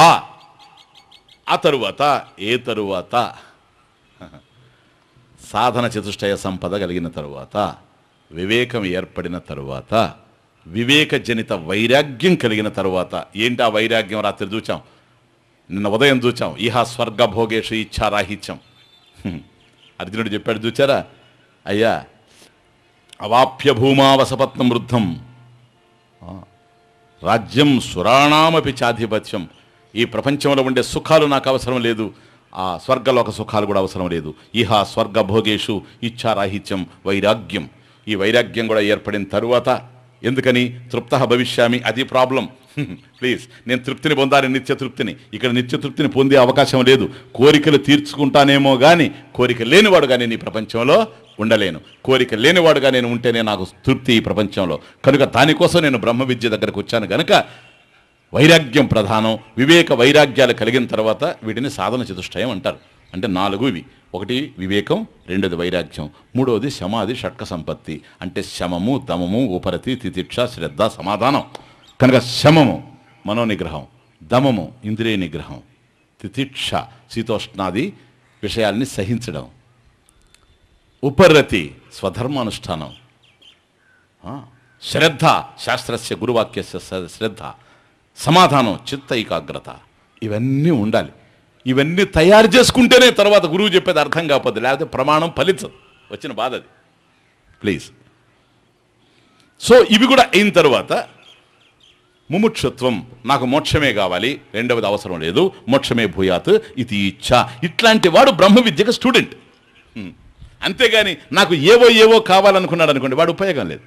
ఆ తరువాత, ఏ తరువాత? సాధన చతుష్టయ సంపద కలిగిన తరువాత, వివేకం ఏర్పడిన తరువాత, వివేకజనిత వైరాగ్యం కలిగిన తరువాత. ఏంటి ఆ వైరాగ్యం? రాత్రి చూచాం, నిన్న ఉదయం చూచాం. ఇహ స్వర్గభోగేషు ఇచ్ఛారాహిత్యం. అర్జునుడు చెప్పాడు చూచారా? అయ్యా అవాప్య భూమా వసపత్నం వృద్ధం రాజ్యం సురాణామపి చాధిపత్యం. ఈ ప్రపంచంలో ఉండే సుఖాలు నాకు అవసరం లేదు, ఆ స్వర్గలోక సుఖాలు కూడా అవసరం లేదు. ఇహ స్వర్గభోగేషు ఇచ్ఛారాహిత్యం వైరాగ్యం. ఈ వైరాగ్యం కూడా ఏర్పడిన తరువాత, ఎందుకని తృప్త భవిష్యామి, అది ప్రాబ్లం. ప్లీజ్, నేను తృప్తిని పొందాలి, నిత్య తృప్తిని. ఇక్కడ నిత్య తృప్తిని పొందే అవకాశం లేదు. కోరికలు తీర్చుకుంటానేమో కానీ కోరిక లేనివాడుగా నేను ఈ ప్రపంచంలో ఉండలేను. కోరిక లేనివాడుగా నేను ఉంటేనే నాకు తృప్తి ఈ ప్రపంచంలో. కనుక దానికోసం నేను బ్రహ్మ విద్య దగ్గరకు వచ్చాను. కనుక వైరాగ్యం ప్రధానం. వివేక వైరాగ్యాలు కలిగిన తర్వాత వీటిని సాధన చతుష్టయం అంటారు. అంటే 4 ఇవి. 1 వివేకం, 2 వైరాగ్యం, 3 సమాధి షట్క సంపత్తి. అంటే శమము, దమము, ఉపరతి, తితిక్ష, శ్రద్ధ, సమాధానం. కనుక శమము మనోనిగ్రహం, దమము ఇంద్రియ నిగ్రహం, తితిక్ష శీతోష్ణాది విషయాల్ని సహించడం, ఉపరతి స్వధర్మానుష్ఠానం, శ్రద్ధ శాస్త్రస్య గురువాక్యస్య శ్రద్ధ, సమాధానం చిత్త ఏకాగ్రత. ఇవన్నీ ఉండాలి. ఇవన్నీ తయారు చేసుకుంటేనే తర్వాత గురువు చెప్పేది అర్థం కాకపోద్ది, లేకపోతే ప్రమాణం ఫలించదు. వచ్చిన బాధ అది. ప్లీజ్. సో ఇవి కూడా అయిన తర్వాత ముముక్షుత్వం, నాకు మోక్షమే కావాలి, రెండవది అవసరం లేదు, మోక్షమే భూయాత్ ఇది ఇచ్చ. ఇట్లాంటి వాడు బ్రహ్మ విద్యకు స్టూడెంట్. అంతేగాని నాకు ఏవో కావాలనుకున్నాడు అనుకోండి, వాడు ఉపయోగం లేదు.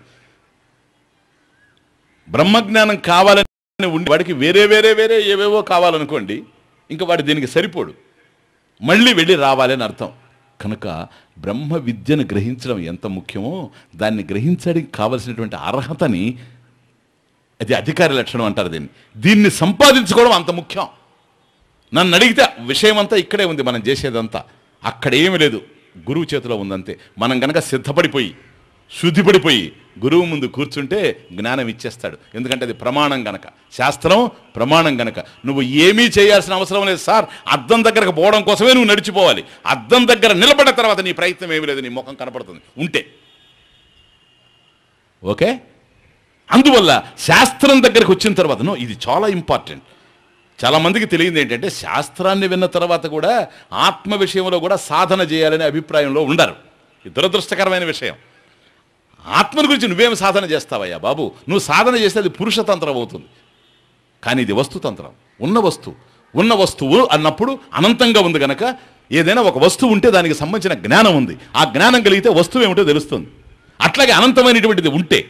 బ్రహ్మజ్ఞానం కావాలని ఉండి వాడికి వేరే ఏవేవో కావాలనుకోండి, ఇంకా వాడు దీనికి సరిపోడు, మళ్ళీ వెళ్ళి రావాలని అర్థం. కనుక బ్రహ్మ విద్యను గ్రహించడం ఎంత ముఖ్యమో దాన్ని గ్రహించడానికి కావలసినటువంటి అర్హతని అది అధికారి లక్షణం అంటారు దీన్ని సంపాదించుకోవడం అంత ముఖ్యం. నన్ను అడిగితే విషయం అంతా ఇక్కడే ఉంది, మనం చేసేదంతా అక్కడేమి లేదు, గురువు చేతిలో ఉందంతే. మనం గనక సిద్ధపడిపోయి శుద్ధిపడిపోయి గురువు ముందు కూర్చుంటే జ్ఞానం ఇచ్చేస్తాడు. ఎందుకంటే అది ప్రమాణం గనక, శాస్త్రం ప్రమాణం గనక. నువ్వు ఏమీ చేయాల్సిన అవసరం లేదు సార్. అద్దం దగ్గరకు పోవడం కోసమే నువ్వు నడిచిపోవాలి. అద్దం దగ్గర నిలబడిన తర్వాత నీ ప్రయత్నం ఏమీ లేదు, నీ ముఖం కనపడుతుంది ఉంటే. ఓకే, అందువల్ల శాస్త్రం దగ్గరకు వచ్చిన తర్వాత ఇది చాలా ఇంపార్టెంట్. చాలామందికి తెలియదు ఏంటంటే శాస్త్రాన్ని విన్న తర్వాత కూడా ఆత్మ విషయంలో కూడా సాధన చేయాలనే అభిప్రాయంలో ఉండరు. ఇది దురదృష్టకరమైన విషయం. ఆత్మని గురించి నువ్వేం సాధన చేస్తావయ్యా బాబు? నువ్వు సాధన చేస్తే అది పురుషతంత్రం అవుతుంది. కానీ ఇది వస్తుతంత్రం. ఉన్న వస్తువు అన్నప్పుడు అనంతంగా ఉంది కనుక ఏదైనా ఒక వస్తువు ఉంటే దానికి సంబంధించిన జ్ఞానం ఉంది. ఆ జ్ఞానం కలిగితే వస్తువు ఏమిటో తెలుస్తుంది. అట్లాగే అనంతమైనటువంటిది ఉంటే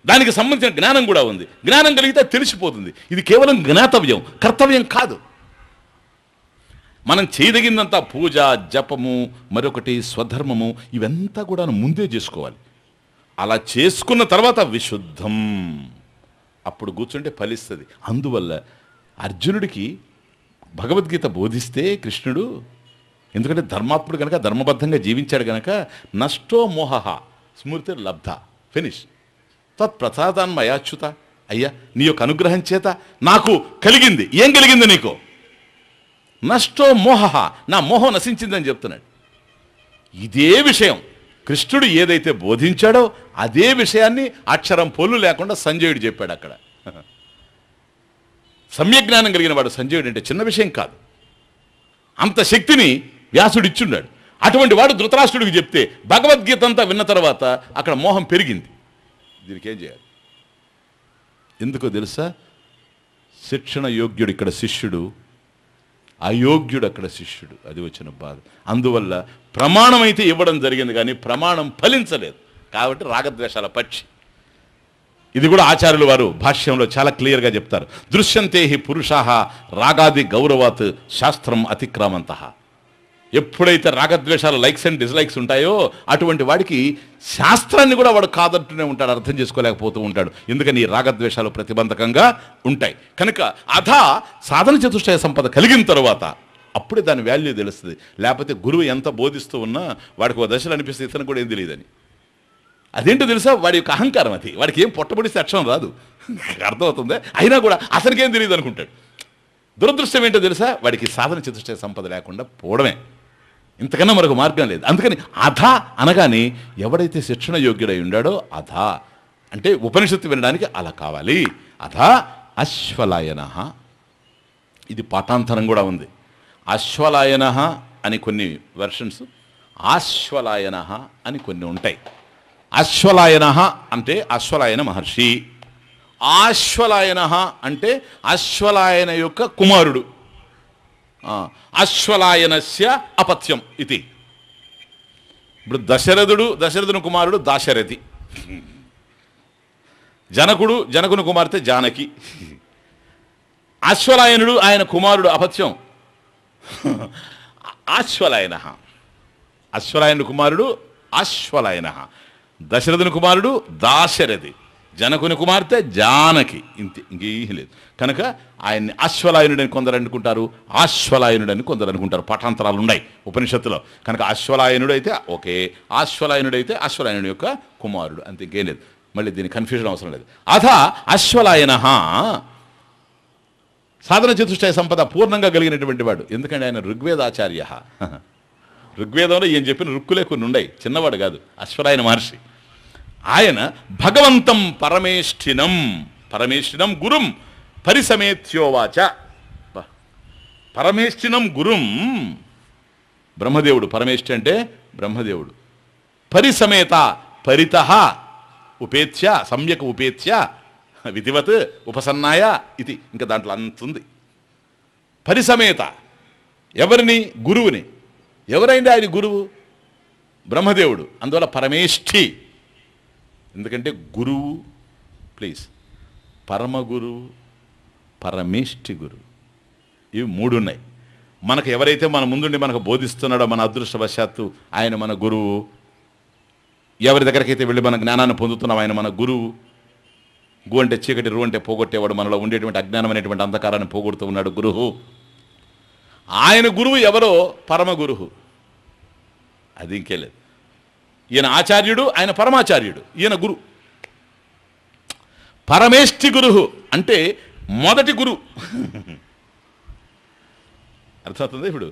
దానికి సంబంధించిన జ్ఞానం కూడా ఉంది. జ్ఞానం కలిగితే తెలిసిపోతుంది. ఇది కేవలం జ్ఞాతవ్యం, కర్తవ్యం కాదు. మనం చేయదగిందంతా పూజ, జపము, మరొకటి స్వధర్మము, ఇవంతా కూడా ముందే చేసుకోవాలి. అలా చేసుకున్న తర్వాత విశుద్ధం, అప్పుడు కూర్చుంటే ఫలిస్తుంది. అందువల్ల అర్జునుడికి భగవద్గీత బోధిస్తే కృష్ణుడు, ఎందుకంటే ధర్మాత్ముడు కనుక, ధర్మబద్ధంగా జీవించాడు కనుక, నష్టో మోహ స్మృతి లబ్ధ ఫినిష్ తత్ప్రసాదాన్మయాచ్యుత, అయ్యా నీ యొక్క అనుగ్రహం చేత నాకు కలిగింది. ఏం కలిగింది నీకు? నష్టో మోహ, నా మోహం నశించిందని చెప్తున్నాడు. ఇదే విషయం కృష్ణుడు ఏదైతే బోధించాడో అదే విషయాన్ని అక్షరం పొల్లు లేకుండా సంజయుడు చెప్పాడు అక్కడ. సమ్యజ్ఞానం కలిగిన వాడు సంజయుడు అంటే చిన్న విషయం కాదు. అంత శక్తిని వ్యాసుడు ఇచ్చున్నాడు. అటువంటి వాడు ధృతరాష్ట్రుడికి చెప్తే భగవద్గీత అంతా విన్న తర్వాత అక్కడ మోహం పెరిగింది. దీనికి ఏం చేయాలి? ఎందుకో తెలుసా? శిక్షణ యోగ్యుడు ఇక్కడ శిష్యుడు, అయోగ్యుడు అక్కడ శిష్యుడు. అది వచ్చిన బాధ. అందువల్ల ప్రమాణం అయితే ఇవ్వడం జరిగింది కానీ ప్రమాణం ఫలించలేదు. కాబట్టి రాగద్వేషాల పక్షి. ఇది కూడా ఆచార్యులు వారు భాష్యంలో చాలా క్లియర్గా చెప్తారు. దృశ్యంతే హి పురుషాః రాగాది గౌరవాత్ శాస్త్రం అతిక్రామంతః. ఎప్పుడైతే రాగద్వేషాలు, లైక్స్ అండ్ డిస్లైక్స్ ఉంటాయో అటువంటి వాడికి శాస్త్రాన్ని కూడా వాడు కాదంటూనే ఉంటాడు, అర్థం చేసుకోలేకపోతూ ఉంటాడు. ఎందుకని ఈ రాగద్వేషాలు ప్రతిబంధకంగా ఉంటాయి కనుక. సాధన చతుష్టయ సంపద కలిగిన తర్వాత అప్పుడే దాని వాల్యూ తెలుస్తుంది. లేకపోతే గురువు ఎంత బోధిస్తూ ఉన్నా వాడికి ఒక దశలు అనిపిస్తే ఇతను కూడా ఏం తెలియదని. అదేంటో తెలుసా? వాడి యొక్క అహంకారం అది. వాడికి ఏం పొట్టబడిస్తే అక్షరం రాదు, అర్థమవుతుంది. అయినా కూడా అతనికేం తెలియదు అనుకుంటాడు. దురదృష్టం ఏంటో తెలుసా? వాడికి సాధన చతుష్టయ సంపద లేకుండా పోవడమే, ఇంతకన్నా మరొక మార్గం లేదు. అందుకని అనగానే ఎవడైతే శిక్షణ యోగ్యుడై ఉండాడో అంటే ఉపనిషత్తు వినడానికి అలా కావాలి. అశ్వలాయన, ఇది పాఠాంతరం కూడా ఉంది. అశ్వలాయన అని కొన్ని వెర్షన్స్, ఆశ్వలాయన అని కొన్ని ఉంటాయి. అశ్వలాయన అంటే అశ్వలాయన మహర్షి, ఆశ్వలాయన అంటే అశ్వలాయన యొక్క కుమారుడు, అశ్వలాయనస్య అపత్యం ఇది. ఇప్పుడు దశరథుని కుమారుడు దాశరథి, జనకుని కుమార్తె జానకి. అశ్వలాయనుడు ఆయన కుమారుడు అపత్యం ఆశ్వలాయన. అశ్వలాయనుడు కుమారుడు అశ్వలాయన, దశరథుని కుమారుడు దాశరథి, జనకుని కుమార్తె జానకి. ఇంకేం లేదు కనుక ఆయన్ని అశ్వలాయనుడని కొందరు అనుకుంటారు, ఆశ్వలాయనుడని కొందరు అనుకుంటారు. పాఠాంతరాలు ఉన్నాయి ఉపనిషత్తులో. కనుక అశ్వలాయనుడు అయితే ఓకే, ఆశ్వలాయనుడైతే అశ్వలాయనుడి యొక్క కుమారుడు, అంతే, ఇంకేం లేదు. మళ్ళీ దీని కన్ఫ్యూజన్ అవసరం లేదు. అశ్వలాయన సాధన చతుష్టయ సంపద పూర్ణంగా కలిగినటువంటి వాడు. ఎందుకంటే ఆయన ఋగ్వేదాచార్య. ఋగ్వేదంలో ఏం చెప్పిన రుక్కులే కొన్ని ఉన్నాయి, చిన్నవాడు కాదు అశ్వలాయన మహర్షి. ఆయన భగవంతం పరమేష్ఠినం గురుం పరిసమేత్యోవాచ. పరమేష్ఠినం గురుం, బ్రహ్మదేవుడు, పరమేష్ఠి అంటే బ్రహ్మదేవుడు. పరిసమేత, పరితః ఉపేత్య, సమ్యక్ ఉపేత్య, విధివత్ ఉపసన్నాయ ఇది. ఇంకా దాంట్లో అంతుంది. పరిసమేత ఎవరిని? గురువుని. ఎవరైంది ఆయన గురువు? బ్రహ్మదేవుడు. అందువల్ల పరమేష్ఠి. ఎందుకంటే గురువు, ప్లీజ్, పరమ గురువు, పరమేష్ఠి గురువు, ఇవి మూడు ఉన్నాయి. మనకు ఎవరైతే మన ముందుండి మనకు బోధిస్తున్నాడో, మన అదృష్టవశాత్తు ఆయన మన గురువు. ఎవరి దగ్గరకైతే వెళ్ళి మన జ్ఞానాన్ని పొందుతున్నాం ఆయన మన గురువు. గు అంటే చీకటి, రు అంటే పోగొట్టేవాడు, మనలో ఉండేటువంటి అజ్ఞానం అనేటువంటి అంధకారాన్ని పోగొడుతూ ఉన్నాడు గురువు. ఆయన గురువు ఎవరో పరమ గురువు, అది ఇంకే లేదు. ఈయన ఆచార్యుడు, ఆయన పరమాచార్యుడు, ఈయన గురు. పరమేష్ఠి గురువు అంటే మొదటి గురు. అర్థమవుతుంది ఇప్పుడు?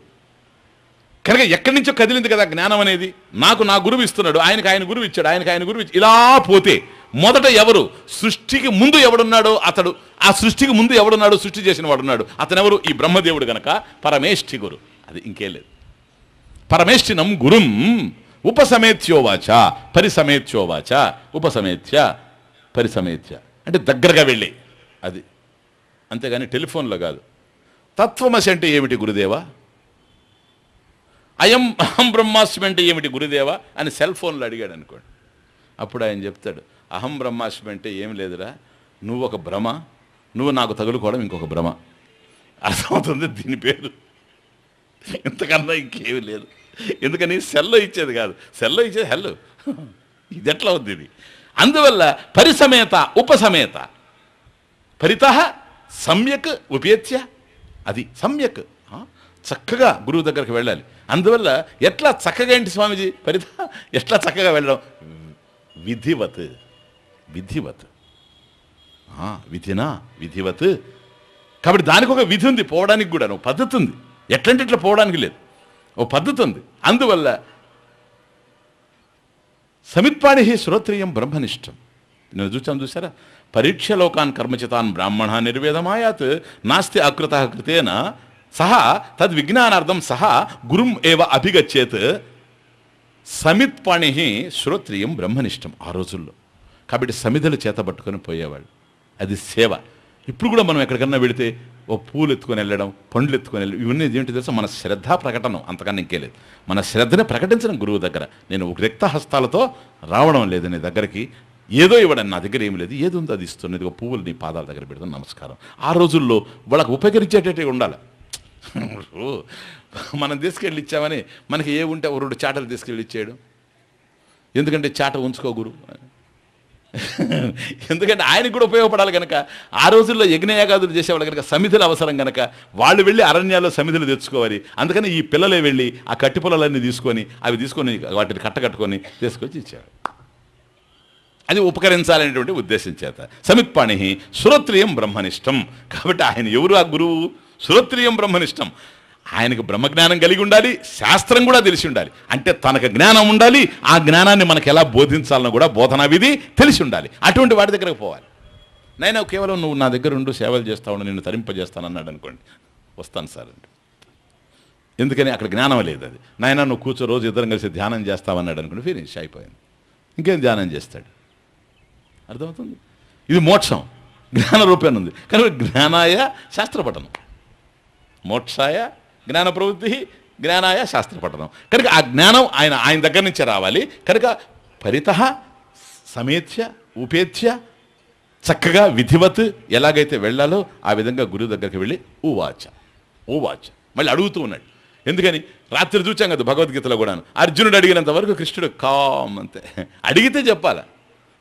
కనుక ఎక్కడి నుంచో కదిలింది కదా జ్ఞానం అనేది. నాకు నా గురువు ఇస్తున్నాడు, ఆయనకు ఆయన గురువు ఇచ్చాడు, ఆయనకు ఆయన గురువు ఇచ్చాడు. ఇలా పోతే మొదట ఎవరు? సృష్టికి ముందు ఎవడున్నాడో అతడు. ఆ సృష్టికి ముందు ఎవడున్నాడో సృష్టి చేసిన వాడున్నాడు. అతనెవరు? ఈ బ్రహ్మదేవుడు గనక పరమేష్ఠి గురు. అది ఇంకేం లేదు. పరమేష్ఠినం గురుం ఉపసమేత్యోవాచ పరిసమేత్యోవాచ ఉపసమేత్య పరిసమేత్య అంటే దగ్గరగా వెళ్ళి, అది అంతేగాని టెలిఫోన్లో కాదు. తత్వమసి అంటే ఏమిటి గురుదేవా? అహం బ్రహ్మాస్మి అంటే ఏమిటి గురుదేవా అని సెల్ ఫోన్లో అడిగాడు అనుకోండి. అప్పుడు ఆయన చెప్తాడు, అహం బ్రహ్మాస్మి అంటే ఏమి లేదురా, నువ్వు ఒక భ్రమ, నువ్వు నాకు తగులుకోవడం ఇంకొక భ్రమ. అర్థమవుతుంది దీని పేరు. ఇంతకన్నా ఇంకేమీ లేదు. ఎందుకని సెల్లో ఇచ్చేది కాదు, సెల్లో ఇచ్చేది హెల్లు. ఇది ఎట్లా ఉంది ఇది? అందువల్ల పరిసమేత ఉపసమేత పరిత సమ్యక్ ఉపేత్య, అది సమ్యక్ చక్కగా గురువు దగ్గరికి వెళ్ళాలి. అందువల్ల ఎట్లా చక్కగా ఏంటి స్వామీజీ పరిత, ఎట్లా చక్కగా వెళ్ళడం? విధివత్, విధివత్, విధినా విధివత్. కాబట్టి దానికి ఒక విధి ఉంది, పోవడానికి కూడా ఒక పద్ధతి ఉంది. ఎట్లంటే ఇట్లా పోవడానికి లేదు, ఓ పద్ధతి ఉంది. అందువల్ల సమిత్పాణి శ్రోత్రియం బ్రహ్మనిష్టం. నేను చూసారా, పరీక్షలోకాన్ కర్మచితాన్ బ్రాహ్మణ నిర్వేదమాయాత్ నాస్తి అకృత కృతేన సహా తద్విజ్ఞానార్థం సహా గురుం ఏవ అభిగచ్చేత్. సమిత్పాణి శ్రోత్రియం బ్రహ్మనిష్టం ఆ రోజుల్లో. కాబట్టి సమిధలు చేతబట్టుకొని పోయేవాళ్ళు, అది సేవ. ఇప్పుడు కూడా మనం ఎక్కడికన్నా వెళితే ఓ పూలు ఎత్తుకొని వెళ్ళడం, పండ్లు ఎత్తుకొని వెళ్ళడం, ఇవన్నీ ఏంటి తెలుసా? మన శ్రద్ధా ప్రకటనం, అంతకన్నా ఇంకేలేదు. మన శ్రద్ధని ప్రకటించడం గురువు దగ్గర. నేను రిక్త హస్తాలతో రావడం లేదు నీ దగ్గరికి, ఏదో ఇవ్వడం నా దగ్గర ఏమి లేదు, ఏది ఉందో అది ఇస్తున్నది. ఒక పువ్వులు నీ పాదాల దగ్గర పెడతాను, నమస్కారం. ఆ రోజుల్లో వాళ్ళకు ఉపకరించేటట్టు ఉండాలి. మనం తీసుకెళ్ళి ఇచ్చామని మనకి ఏ ఉంటే ఒక 2 చాటలు తీసుకెళ్ళి ఇచ్చేయడం. ఎందుకంటే చాట ఉంచుకో గురు, ఎందుకంటే ఆయనకు కూడా ఉపయోగపడాలి కనుక. ఆ రోజుల్లో యజ్ఞయాగాదులు చేసేవాళ్ళు కనుక సమిధులు అవసరం కనుక వాళ్ళు వెళ్ళి అరణ్యాల్లో సమిధులు తెచ్చుకోవాలి. అందుకని ఈ పిల్లలే వెళ్ళి ఆ కట్టి పొలాలన్నీ తీసుకొని అవి తీసుకొని వాటిని కట్టకట్టుకొని తీసుకొచ్చి ఇచ్చారు. అది ఉపకరించాలనేటువంటి ఉద్దేశం చేత. సమిత్పాణి శ్రోత్రియం బ్రహ్మనిష్టం. కాబట్టి ఆయన ఎవరు? ఆ గురువు శ్రోత్రియం బ్రహ్మనిష్టం. ఆయనకు బ్రహ్మజ్ఞానం కలిగి ఉండాలి, శాస్త్రం కూడా తెలిసి ఉండాలి. అంటే తనకు జ్ఞానం ఉండాలి, ఆ జ్ఞానాన్ని మనకు ఎలా బోధించాలనో కూడా బోధనా విధి తెలిసి ఉండాలి. అటువంటి వాడి దగ్గరకు పోవాలి. నైనా కేవలం నువ్వు నా దగ్గర ఉండు, సేవలు చేస్తావు, నిన్ను తరింపజేస్తాను అన్నాడు అనుకోండి, వస్తాను సార్ అంటే. ఎందుకని? అక్కడ జ్ఞానం లేదు. అది నాయన నువ్వు కూర్చో, రోజు ఇద్దరం కలిసి ధ్యానం చేస్తావన్నాడు అనుకోండి, ఫినిష్ అయిపోయింది. ఇంకేం ధ్యానం చేస్తాడు? అర్థమవుతుంది? ఇది మోక్షం జ్ఞాన రూపేణ ఉంది. కనుక జ్ఞానాయ శాస్త్రపఠనం, మోక్షాయ జ్ఞాన ప్రవృత్తి, జ్ఞానాయ శాస్త్రపఠనం. కనుక ఆ జ్ఞానం ఆయన దగ్గర నుంచే రావాలి. కనుక పరితః సమేత్య ఉపేత్య చక్కగా విధివత్ ఎలాగైతే వెళ్ళాలో ఆ విధంగా గురువు దగ్గరికి వెళ్ళి ఉవాచ ఉవాచ మళ్ళీ అడుగుతూ ఉన్నాడు. ఎందుకని? రాత్రి చూచాం కదా భగవద్గీతలో కూడాను, అర్జునుడు అడిగినంత వరకు కృష్ణుడు కామ్ అంతే. అడిగితే చెప్పాలా.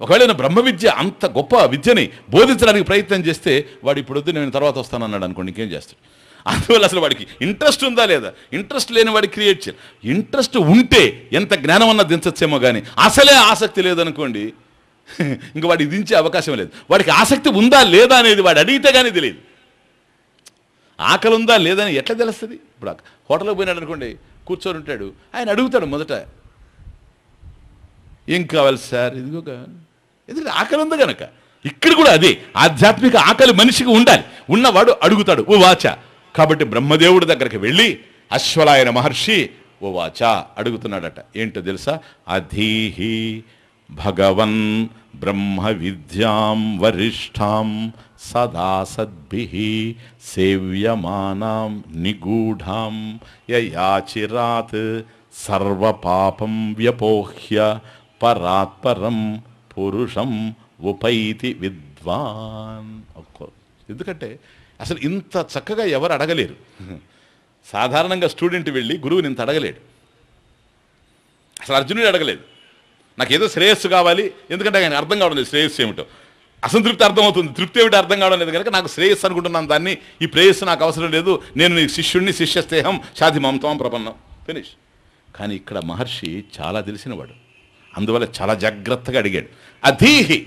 ఒకవేళ బ్రహ్మ విద్య అంత గొప్ప విద్యని బోధించడానికి ప్రయత్నం చేస్తే వాడు ఇప్పుడు వద్దు నేను తర్వాత వస్తానన్నాడు అనుకోండి, ఇంకేం చేస్తాడు? అందువల్ల అసలు వాడికి ఇంట్రెస్ట్ ఉందా లేదా? ఇంట్రెస్ట్ లేని వాడికి క్రియేట్ చేయాలి. ఇంట్రెస్ట్ ఉంటే ఎంత జ్ఞానం అన్నా దించచ్చేమో కానీ అసలే ఆసక్తి లేదనుకోండి, ఇంక వాడికి దించే అవకాశం లేదు. వాడికి ఆసక్తి ఉందా లేదా అనేది వాడు అడిగితే కానీ తెలియదు. ఆకలి ఉందా లేదని ఎట్లా తెలుస్తుంది? ఇప్పుడు హోటల్కి పోయినాడు అనుకోండి, కూర్చొని ఉంటాడు, ఆయన అడుగుతాడు మొదట, ఏం కావాలి సార్? ఇదిగో. ఎందుకంటే ఆకలి ఉంది కనుక. ఇక్కడ కూడా అదే ఆధ్యాత్మిక ఆకలి మనిషికి ఉండాలి. ఉన్నవాడు అడుగుతాడు ఓ వాచ. కాబట్టి బ్రహ్మదేవుడి దగ్గరికి వెళ్ళి అశ్వలాయన మహర్షి ఓ వాచ అడుగుతున్నాడట. ఏంటో తెలుసా? అధీహి భగవన్ బ్రహ్మ విద్యాం వరిష్టాం సదా సద్భిః సేవ్యమానాం నిగూఢాం యయాచిరాత్ సర్వపాపం వ్యపోహ్య పరాత్పరం పురుషం ఉపైతి విద్వాన్. ఎందుకంటే అసలు ఇంత చక్కగా ఎవరు అడగలేరు. సాధారణంగా స్టూడెంట్ వెళ్ళి గురువుని ఇంత అడగలేడు. అసలు అర్జునుడు అడగలేదు, నాకేదో శ్రేయస్సు కావాలి. ఎందుకంటే ఆయన అర్థం కావడం లేదు శ్రేయస్సు ఏమిటో. అసంతృప్తి అర్థమవుతుంది, తృప్తి ఏమిటి అర్థం కావడం లేదు కనుక నాకు శ్రేయస్సు అనుకుంటున్నాను దాన్ని, ఈ ప్రేయస్సు నాకు అవసరం లేదు, నేను నీ శిష్యుణ్ణి, శిష్యస్తేహం షాది మమత్వం ప్రపన్నం, ఫినిష్. కానీ ఇక్కడ మహర్షి చాలా తెలిసినవాడు, అందువల్ల చాలా జాగ్రత్తగా అడిగాడు. అధీహి,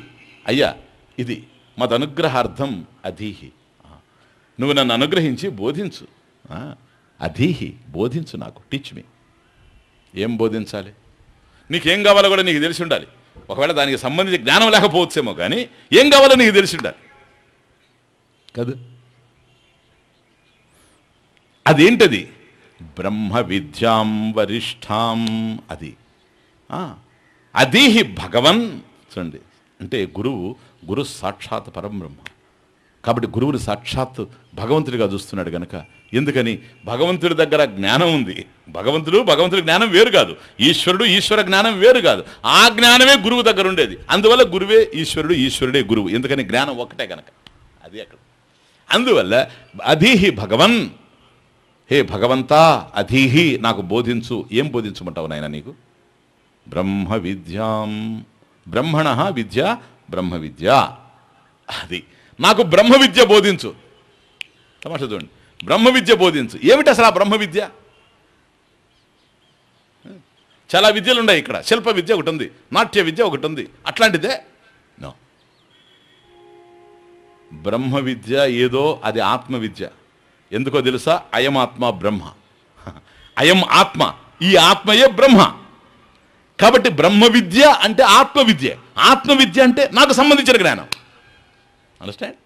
అయ్యా ఇది మదనుగ్రహార్థం అధీహి, నువ్వు నన్ను అనుగ్రహించి బోధించు. అధీహి, బోధించు నాకు, టీచ్ మీ. ఏం బోధించాలి? నీకేం కావాలో కూడా నీకు తెలిసి ఉండాలి. ఒకవేళ దానికి సంబంధించి జ్ఞానం లేకపోవచ్చేమో కానీ ఏం కావాలో నీకు తెలిసి ఉండాలి కదా. అదేంటది? బ్రహ్మ విద్యాం వరిష్టాం. అది అదీహి భగవన్. చూడండి, అంటే గురు సాక్షాత్ పరబ్రహ్మ కాబట్టి గురువుని సాక్షాత్ భగవంతుడిగా చూస్తున్నాడు గనక. ఎందుకని? భగవంతుడి దగ్గర జ్ఞానం ఉంది. భగవంతుడి జ్ఞానం వేరు కాదు, ఈశ్వర జ్ఞానం వేరు కాదు. ఆ జ్ఞానమే గురువు దగ్గర ఉండేది. అందువల్ల గురువే ఈశ్వరుడు, ఈశ్వరుడే గురువు. ఎందుకని? జ్ఞానం ఒక్కటే గనక. అది అక్కడ. అందువల్ల అధీహి భగవన్, హే భగవంతా అధీహి, నాకు బోధించు. ఏం బోధించమంటావు నాయన నీకు? బ్రహ్మ విద్యాం. బ్రహ్మణ విద్య, బ్రహ్మ విద్య. అది నాకు బ్రహ్మ విద్య బోధించు. తమాషా చూడండి, బ్రహ్మ విద్య బోధించు. ఏమిటి అసలు ఆ బ్రహ్మ విద్య? చాలా విద్యలు ఉన్నాయి ఇక్కడ. శిల్ప విద్య ఒకటి ఉంది, నాట్య విద్య ఒకటి ఉంది, అట్లాంటిదే నో. బ్రహ్మ విద్య ఏదో అది ఆత్మ విద్య. ఎందుకో తెలుసా? అయం ఆత్మ బ్రహ్మ, అయం ఆత్మ, ఈ ఆత్మయే బ్రహ్మ. కాబట్టి బ్రహ్మ విద్య అంటే ఆత్మ విద్య. ఆత్మ విద్య అంటే నాకు సంబంధించిన జ్ఞానం. అండర్స్టాండ్?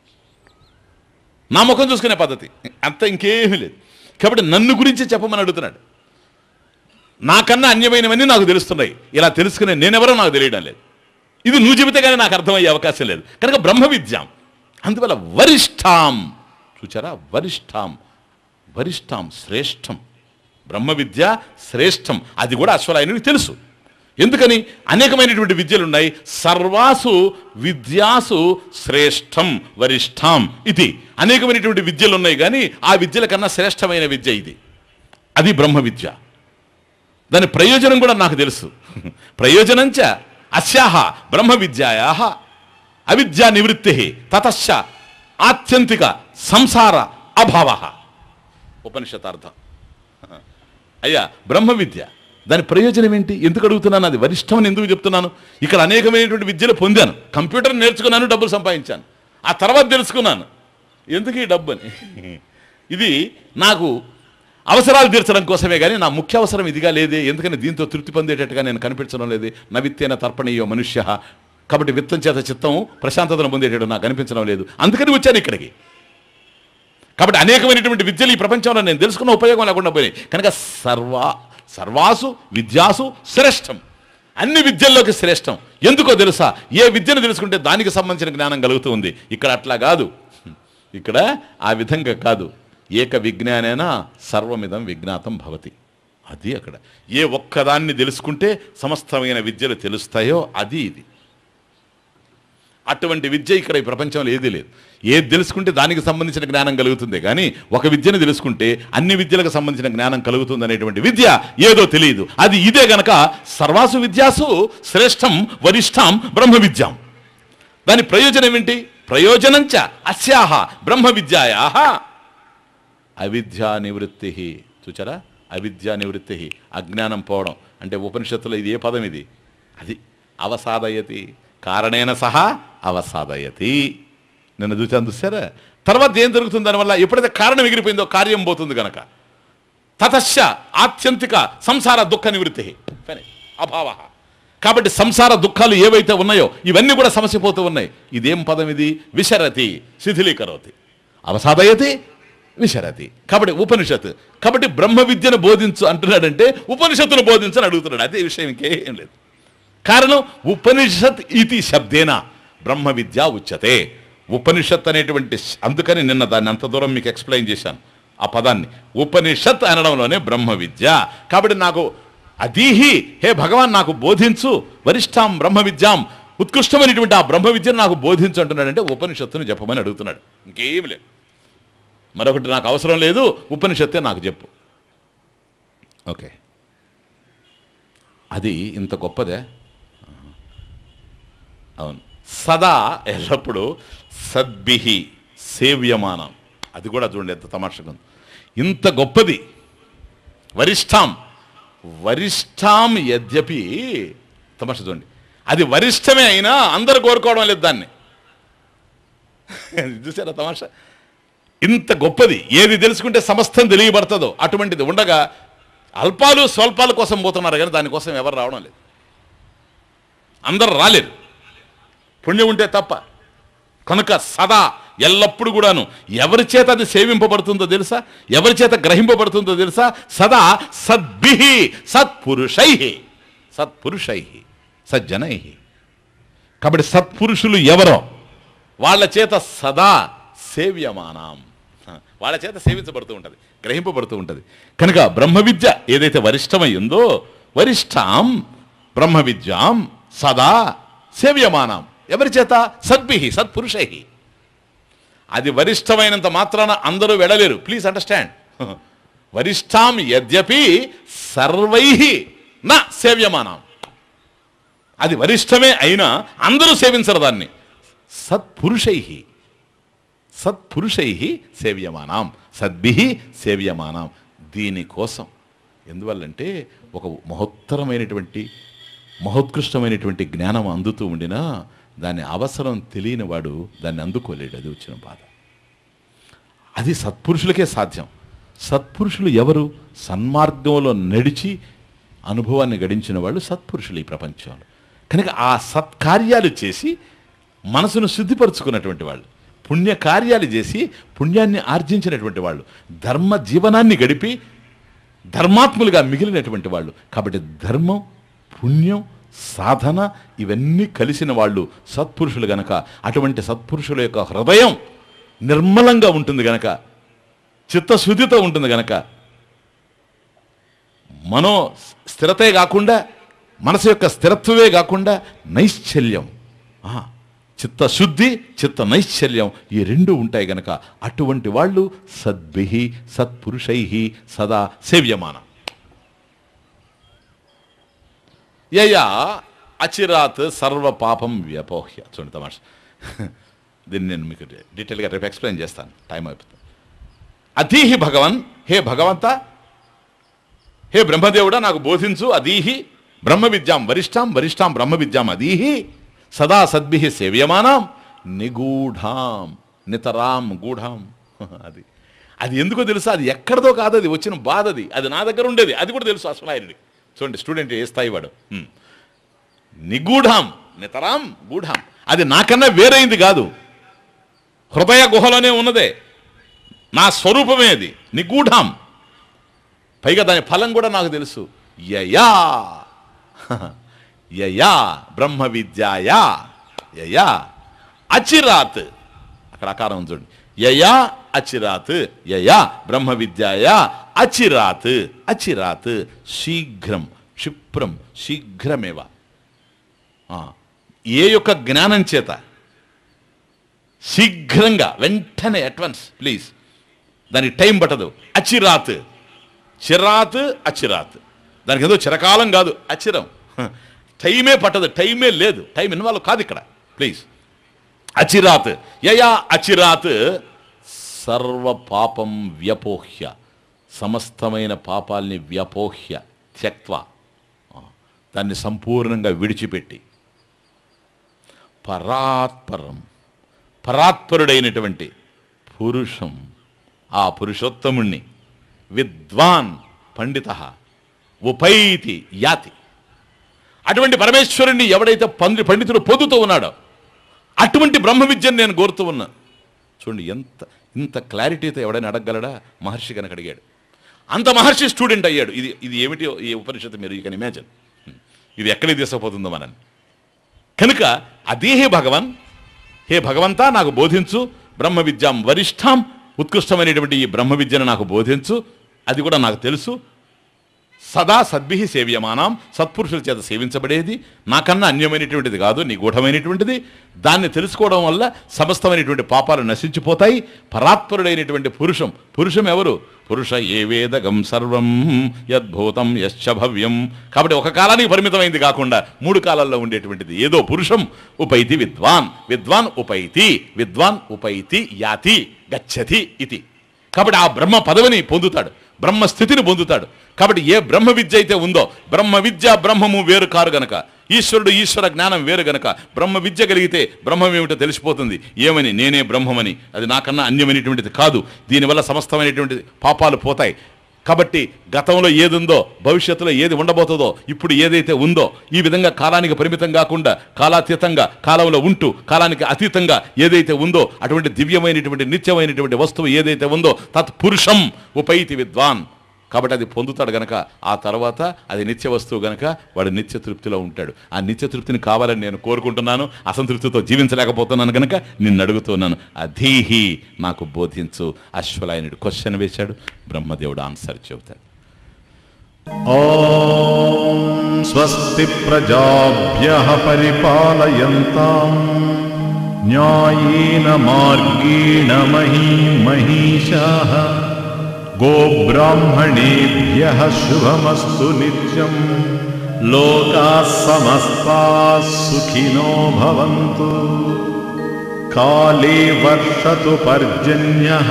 నా ముఖం చూసుకునే పద్ధతి అంత, ఇంకేమీ లేదు. కాబట్టి నన్ను గురించి చెప్పమని అడుగుతున్నాడు. నాకన్నా అన్యమైనవన్నీ నాకు తెలుస్తున్నాయి. ఇలా తెలుసుకునే నేనెవరో నాకు తెలియడం లేదు. ఇది నువ్వు చెబితే కానీ నాకు అర్థమయ్యే అవకాశం లేదు. కనుక బ్రహ్మ విద్యాం. అందువల్ల వరిష్టాం. చూచారా? వరిష్టాం శ్రేష్టం. బ్రహ్మ విద్య శ్రేష్టం. అది కూడా అశ్వరాయనుడికి తెలుసు. ఎందుకని? అనేకమైనటువంటి విద్యలు ఉన్నాయి. సర్వాసు విద్యాసు శ్రేష్టం వరిష్టాం. ఇది అనేకమైనటువంటి విద్యలు ఉన్నాయి, కానీ ఆ విద్యల కన్నా శ్రేష్టమైన విద్య ఇది. అది బ్రహ్మ విద్య. దాని ప్రయోజనం కూడా నాకు తెలుసు. ప్రయోజనంచ అస్యాహ బ్రహ్మ విద్యాయాః అవిద్యా నివృత్తి తతశ్చ ఆత్యంతిక సంసార అభావః. ఉపనిషతార్థం. అయ్యా బ్రహ్మ విద్య, దాని ప్రయోజనం ఏంటి? ఎందుకు అడుగుతున్నాను? అది వరిష్టం అని ఎందుకు చెప్తున్నాను? ఇక్కడ అనేకమైనటువంటి విద్యలు పొందాను, కంప్యూటర్ నేర్చుకున్నాను, డబ్బులు సంపాదించాను. ఆ తర్వాత తెలుసుకున్నాను ఎందుకు ఈ డబ్బు అని. ఇది నాకు అవసరాలు తీర్చడం కోసమే కానీ నా ముఖ్య అవసరం ఇదిగా లేదే. ఎందుకని? దీంతో తృప్తి పొందేటట్టుగా నేను కనిపించడం లేదే. నవిత్తేన తర్పణీయో మనుష్య. కాబట్టి విత్తం చేత చిత్తం ప్రశాంతతను పొందేటట్టు నాకు కనిపించడం లేదు. అందుకని వచ్చాను ఇక్కడికి. కాబట్టి అనేకమైనటువంటి విద్యలు ఈ ప్రపంచంలో నేను తెలుసుకున్న ఉపయోగం లేకుండా పోయినాయి. కనుక సర్వాసు విద్యాసు శ్రేష్టం. అన్ని విద్యల్లోకి శ్రేష్టం. ఎందుకో తెలుసా? ఏ విద్యను తెలుసుకుంటే దానికి సంబంధించిన జ్ఞానం కలుగుతూ ఉంది. ఇక్కడ అట్లా కాదు, ఇక్కడ ఆ విధంగా కాదు. ఏక విజ్ఞానేనా సర్వమిదం విజ్ఞాతం భవతి. అది అక్కడ. ఏ ఒక్కదాన్ని తెలుసుకుంటే సమస్తమైన విద్యలు తెలుస్తాయో అది ఇది. అటువంటి విద్య ఇక్కడ ఈ ప్రపంచంలో ఏదీ లేదు. ఏది తెలుసుకుంటే దానికి సంబంధించిన జ్ఞానం కలుగుతుంది, కానీ ఒక విద్యను తెలుసుకుంటే అన్ని విద్యలకు సంబంధించిన జ్ఞానం కలుగుతుంది అనేటువంటి విద్య ఏదో తెలియదు. అది ఇదే గనక సర్వాసు విద్యాసు శ్రేష్టం వరిష్టాం బ్రహ్మ విద్యాం. దాని ప్రయోజనం ఏంటి? ప్రయోజనంచ అస్యాహ బ్రహ్మ విద్యాయాః అవిద్యా నివృత్తి. చూచారా? అవిద్యా నివృత్తి, అజ్ఞానం పోవడం. అంటే ఉపనిషత్తులో ఇది ఏ పదం? ఇది అది అవసాదయతి, కారణేన సహా అవసాదయతి. నిన్న చూసారా? తర్వాత ఏం జరుగుతుంది దానివల్ల? ఎప్పుడైతే కారణం ఎగిరిపోయిందో కార్యం పోతుంది కనుక. తతశ్చ ఆత్యంతిక సంసార దుఃఖ నివృత్తి అభావ. కాబట్టి సంసార దుఃఖాలు ఏవైతే ఉన్నాయో ఇవన్నీ కూడా సమస్య పోతూ ఉన్నాయి. ఇదేం పదం ఇది? విశరతి, శిథిలీకరోతి, అవసాదయతి, విశరతి. కాబట్టి ఉపనిషత్. కాబట్టి బ్రహ్మ విద్యను బోధించు అంటున్నాడంటే ఉపనిషత్తును బోధించని అడుగుతున్నాడు. అదే విషయం, ఇంకేం లేదు. కారణం ఉపనిషత్ ఇది శబ్దేన బ్రహ్మ విద్య ఉచ్యతే. ఉపనిషత్ అనేటువంటి, అందుకని నిన్న దాన్ని అంత దూరం మీకు ఎక్స్ప్లెయిన్ చేశాను. ఆ పదాన్ని ఉపనిషత్ అనడంలోనే బ్రహ్మ విద్య. కాబట్టి నాకు అదీహి, హే భగవాన్ నాకు బోధించు, వరిష్టాం బ్రహ్మ విద్యాం, ఉత్కృష్టమైనటువంటి ఆ బ్రహ్మ విద్యను నాకు బోధించు అంటున్నాడంటే ఉపనిషత్తుని చెప్పమని అడుగుతున్నాడు. ఇంకేమి లేదు, మరొకటి నాకు అవసరం లేదు, ఉపనిషత్తే నాకు చెప్పు. ఓకే, అది ఇంత గొప్పదే. అవును, సదా ఎల్లప్పుడూ సద్భిహి సేవ్యమానం. అది కూడా చూడండి ఎంత తమాషగా ఉంది. ఇంత గొప్పది వరిష్టాం. వరిష్టాం యద్యపి, తమాషా చూడండి, అది వరిష్టమే అయినా అందరూ కోరుకోవడం లేదు దాన్ని. చూసారా తమాషా? ఇంత గొప్పది, ఏది తెలుసుకుంటే సమస్తం తెలియబడుతుందో అటువంటిది ఉండగా అల్పాలు స్వల్పాల కోసం పోతున్నారు కానీ దానికోసం ఎవరు రావడం లేదు. అందరు రాలేరు, పుణ్యం ఉంటే తప్ప. కనుక సదా ఎల్లప్పుడు కూడాను ఎవరి చేత అది సేవింపబడుతుందో తెలుసా, ఎవరి చేత గ్రహింపబడుతుందో తెలుసా? సదా సద్భిహి సత్పురుషై, సత్పురుషై సజ్జనై. కాబట్టి సత్పురుషులు ఎవరో వాళ్ళ చేత సదా సేవ్యమానం, వాళ్ళ చేత సేవించబడుతూ ఉంటుంది, గ్రహింపబడుతూ ఉంటుంది. కనుక బ్రహ్మ విద్య ఏదైతే వరిష్టమై ఉందో, వరిష్టాం బ్రహ్మ విద్యాం సదా సేవ్యమానం. ఎవరి చేత? సద్భిహి సత్పురుషై. అది వరిష్టమైనంత మాత్రాన అందరూ వెళ్ళలేరు. Please understand. వరిష్టాం యద్యపి సర్వై నా సేవ్యమానం. అది వరిష్టమే అయినా అందరూ సేవించరు దాన్ని. సత్పురుషై, సత్పురుషై సేవ్యమానం, సద్భిహి సేవ్యమానం. దీనికోసం ఎందువల్లంటే ఒక మహోత్తరమైనటువంటి మహోత్కృష్టమైనటువంటి జ్ఞానం అందుతూ ఉండినా దాని అవసరం తెలియని వాడు దాన్ని అందుకోలేడు. అది వచ్చిన బాధ. అది సత్పురుషులకే సాధ్యం. సత్పురుషులు ఎవరు? సన్మార్గంలో నడిచి అనుభవాన్ని గడించిన వాళ్ళు సత్పురుషులు ఈ ప్రపంచంలో. కనుక ఆ సత్కార్యాలు చేసి మనసును శుద్ధిపరుచుకున్నటువంటి వాళ్ళు, పుణ్యకార్యాలు చేసి పుణ్యాన్ని ఆర్జించినటువంటి వాళ్ళు, ధర్మ జీవనాన్ని గడిపి ధర్మాత్ములుగా మిగిలినటువంటి వాళ్ళు. కాబట్టి ధర్మం, పుణ్యం, సాధన ఇవన్నీ కలిసిన వాళ్ళు సత్పురుషులు గనక, అటువంటి సత్పురుషుల యొక్క హృదయం నిర్మలంగా ఉంటుంది గనక, చిత్తశుద్ధితో ఉంటుంది గనక, మనో స్థిరతే కాకుండా, మనసు యొక్క స్థిరత్వమే కాకుండా నైశ్చల్యం, చిత్తశుద్ధి, చిత్త నైశ్చల్యం ఈ రెండు ఉంటాయి గనక అటువంటి వాళ్ళు సద్భిహి సత్పురుషై సదా సేవ్యమానం. యయా అచిరాత్ సర్వ పాపం వ్యపోహ్య. చూడండి తమాషా, దీన్ని నేను మీకు డీటెయిల్గా రేపు ఎక్స్ప్లెయిన్ చేస్తాను, టైం అయిపోతుంది. అధీహి భగవన్, హే భగవంత, హే బ్రహ్మదేవుడా నాకు బోధించు. అధీహి బ్రహ్మ విద్యాం వరిష్టాం, వరిష్టాం బ్రహ్మ విద్యాం అధీహి సదా సద్భిహి సేవ్యమానం నిగూఢాం నితరాం గూఢాం. అది అది ఎందుకో తెలుసా? అది ఎక్కడదో కాదు, అది వచ్చిన బాధ. అది నా దగ్గర ఉండేది, అది కూడా తెలుసు అసలు ఆయనకి. చూడండి స్టూడెంట్ ఏ స్థాయి వాడు. నిగూఢాం నితరాం గూఢాం, అది నాకన్నా వేరైంది కాదు, హృదయ గుహలోనే ఉన్నదే, నా స్వరూపమే అది. నిగూఢాం, పైగా దాని ఫలం కూడా నాకు తెలుసు. యయా యయా బ్రహ్మ విద్యాయా యయా అచిరాత్, అక్కడ అకారం చూడండి. యయా అచిరాత్, యయా బ్రహ్మ విద్యాయా అచిరాత్, అచిరాత్ శీఘ్రం, క్షిప్రం, శీఘ్రమేవ. ఏ యొక్క జ్ఞానం చేత శీఘ్రంగా, వెంటనే, అట్వన్స్, ప్లీజ్, దానికి టైం పట్టదు. అచిరాత్, చిరాత్ అచిరాత్, దానికి ఏదో చిరకాలం కాదు, అచిరం, టైమే పట్టదు, టైమే లేదు, టైం ఇన్వాల్వ్ కాదు ఇక్కడ, ప్లీజ్. అచిరాత్, యయా అచిరాత్ సర్వ పాపం వ్యపోహ్య, సమస్తమైన పాపాల్ని వ్యపోహ్య, త్యక్త్వా, దాన్ని సంపూర్ణంగా విడిచిపెట్టి, పరాత్పరం, పరాత్పరుడైనటువంటి పురుషం, ఆ పురుషోత్తముణ్ణి, విద్వాన్ పండిత ఉపైతి యాతి, అటువంటి పరమేశ్వరుణ్ణి ఎవడైతే పండితుడు పొందుతూ ఉన్నాడో అటువంటి బ్రహ్మ విద్యను నేను కోరుతూ ఉన్నా. చూడండి ఇంత క్లారిటీతో ఎవడైనా అడగగలడా? మహర్షి కనుక అడిగాడు, అంత మహర్షి స్టూడెంట్ అయ్యాడు. ఇది ఏమిటి ఈ ఉపనిషత్తు? మీరు యూ కెన్ ఇమాజిన్, ఇది ఎక్కడికి తీసుకుపోతుందో మనని. కనుక అదేహే భగవన్, హే భగవంతా నాకు బోధించు. బ్రహ్మ విద్యాం వరిష్టాం, ఉత్కృష్టమైనటువంటి ఈ బ్రహ్మ విద్యను నాకు బోధించు, అది కూడా నాకు తెలుసు. సదా సద్భిః సేవ్యమానం, సత్పురుషుల చేత సేవించబడేది, నాకన్నా అన్యమైనటువంటిది కాదు, నిగూఢమైనటువంటిది. దాన్ని తెలుసుకోవడం వల్ల సమస్తమైనటువంటి పాపాలు నశించిపోతాయి. పరాత్పరుడైనటువంటి పురుషం ఎవరు? పురుష ఏ వేదగం సర్వం యద్భూతం యశ్చ భవ్యం. కాబట్టి ఒక కాలానికి పరిమితమైంది కాకుండా 3 కాలాల్లో ఉండేటువంటిది ఏదో పురుషం. ఉపైతి విద్వాన్, విద్వాన్ ఉపైతి, విద్వాన్ ఉపైతి యాతి గచ్చతి ఇది. కాబట్టి ఆ బ్రహ్మ పదవిని పొందుతాడు, బ్రహ్మ స్థితిని పొందుతాడు. కాబట్టి ఏ బ్రహ్మ విద్య అయితే ఉందో, బ్రహ్మ విద్య బ్రహ్మము వేరు కారు గనక, ఈశ్వరుడు ఈశ్వర జ్ఞానం వేరు గనక, బ్రహ్మ విద్య కలిగితే బ్రహ్మం ఏమిటో తెలిసిపోతుంది. ఏమని? నేనే బ్రహ్మమని. అది నాకన్నా అన్యమైనటువంటిది కాదు. దీనివల్ల సమస్తమైనటువంటి పాపాలు పోతాయి. కాబట్టి గతంలో ఏది ఉందో, భవిష్యత్తులో ఏది ఉండబోతుందో, ఇప్పుడు ఏదైతే ఉందో, ఈ విధంగా కాలానికి పరిమితం కాకుండా కాలాతీతంగా, కాలంలో ఉంటూ కాలానికి అతీతంగా ఏదైతే ఉందో అటువంటి దివ్యమైనటువంటి నిత్యమైనటువంటి వస్తువు ఏదైతే ఉందో తత్పురుషం ఉపైతి విద్వాన్. కాబట్టి అది పొందుతాడు గనక ఆ తర్వాత అది నిత్య వస్తువు గనక వాడు నిత్య తృప్తిలో ఉంటాడు. ఆ నిత్య తృప్తిని కావాలని నేను కోరుకుంటున్నాను. అసంతృప్తితో జీవించలేకపోతున్నాను కనుక నిన్ను అడుగుతున్నాను, అధీహి నాకు బోధించు. అశ్వలాయనుడు క్వశ్చన్ వేశాడు, బ్రహ్మదేవుడు ఆన్సర్ చెబుతాడు. ఓం స్వస్తి ప్రజాభ్యః పరిపాలయంతాం న్యాయేన మార్గేణ మహీషాః గోబ్రాహ్మణేభ్యః శుభమస్తు నిత్యం. లోకాః సమస్తాః సుఖినో భవంతు. కాలే వర్షతు పర్జన్యః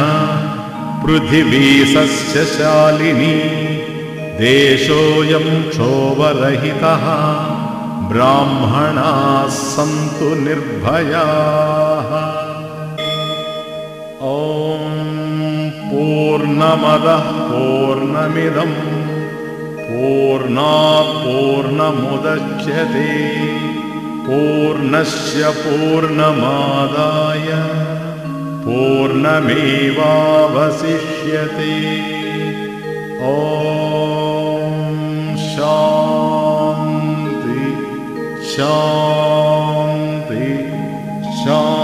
పృథివీ సస్యశాలినీ. దేశోऽयं క్షోభరహితః బ్రాహ్మణాः సంతు నిర్భయాః. ఓం పూర్ణమదః పూర్ణమిదం పూర్ణాత్ పూర్ణముదచ్యతే పూర్ణస్య పూర్ణమాదాయ పూర్ణమేవావశిష్యతే. ఓం శాంతి శాంతి శాంతి.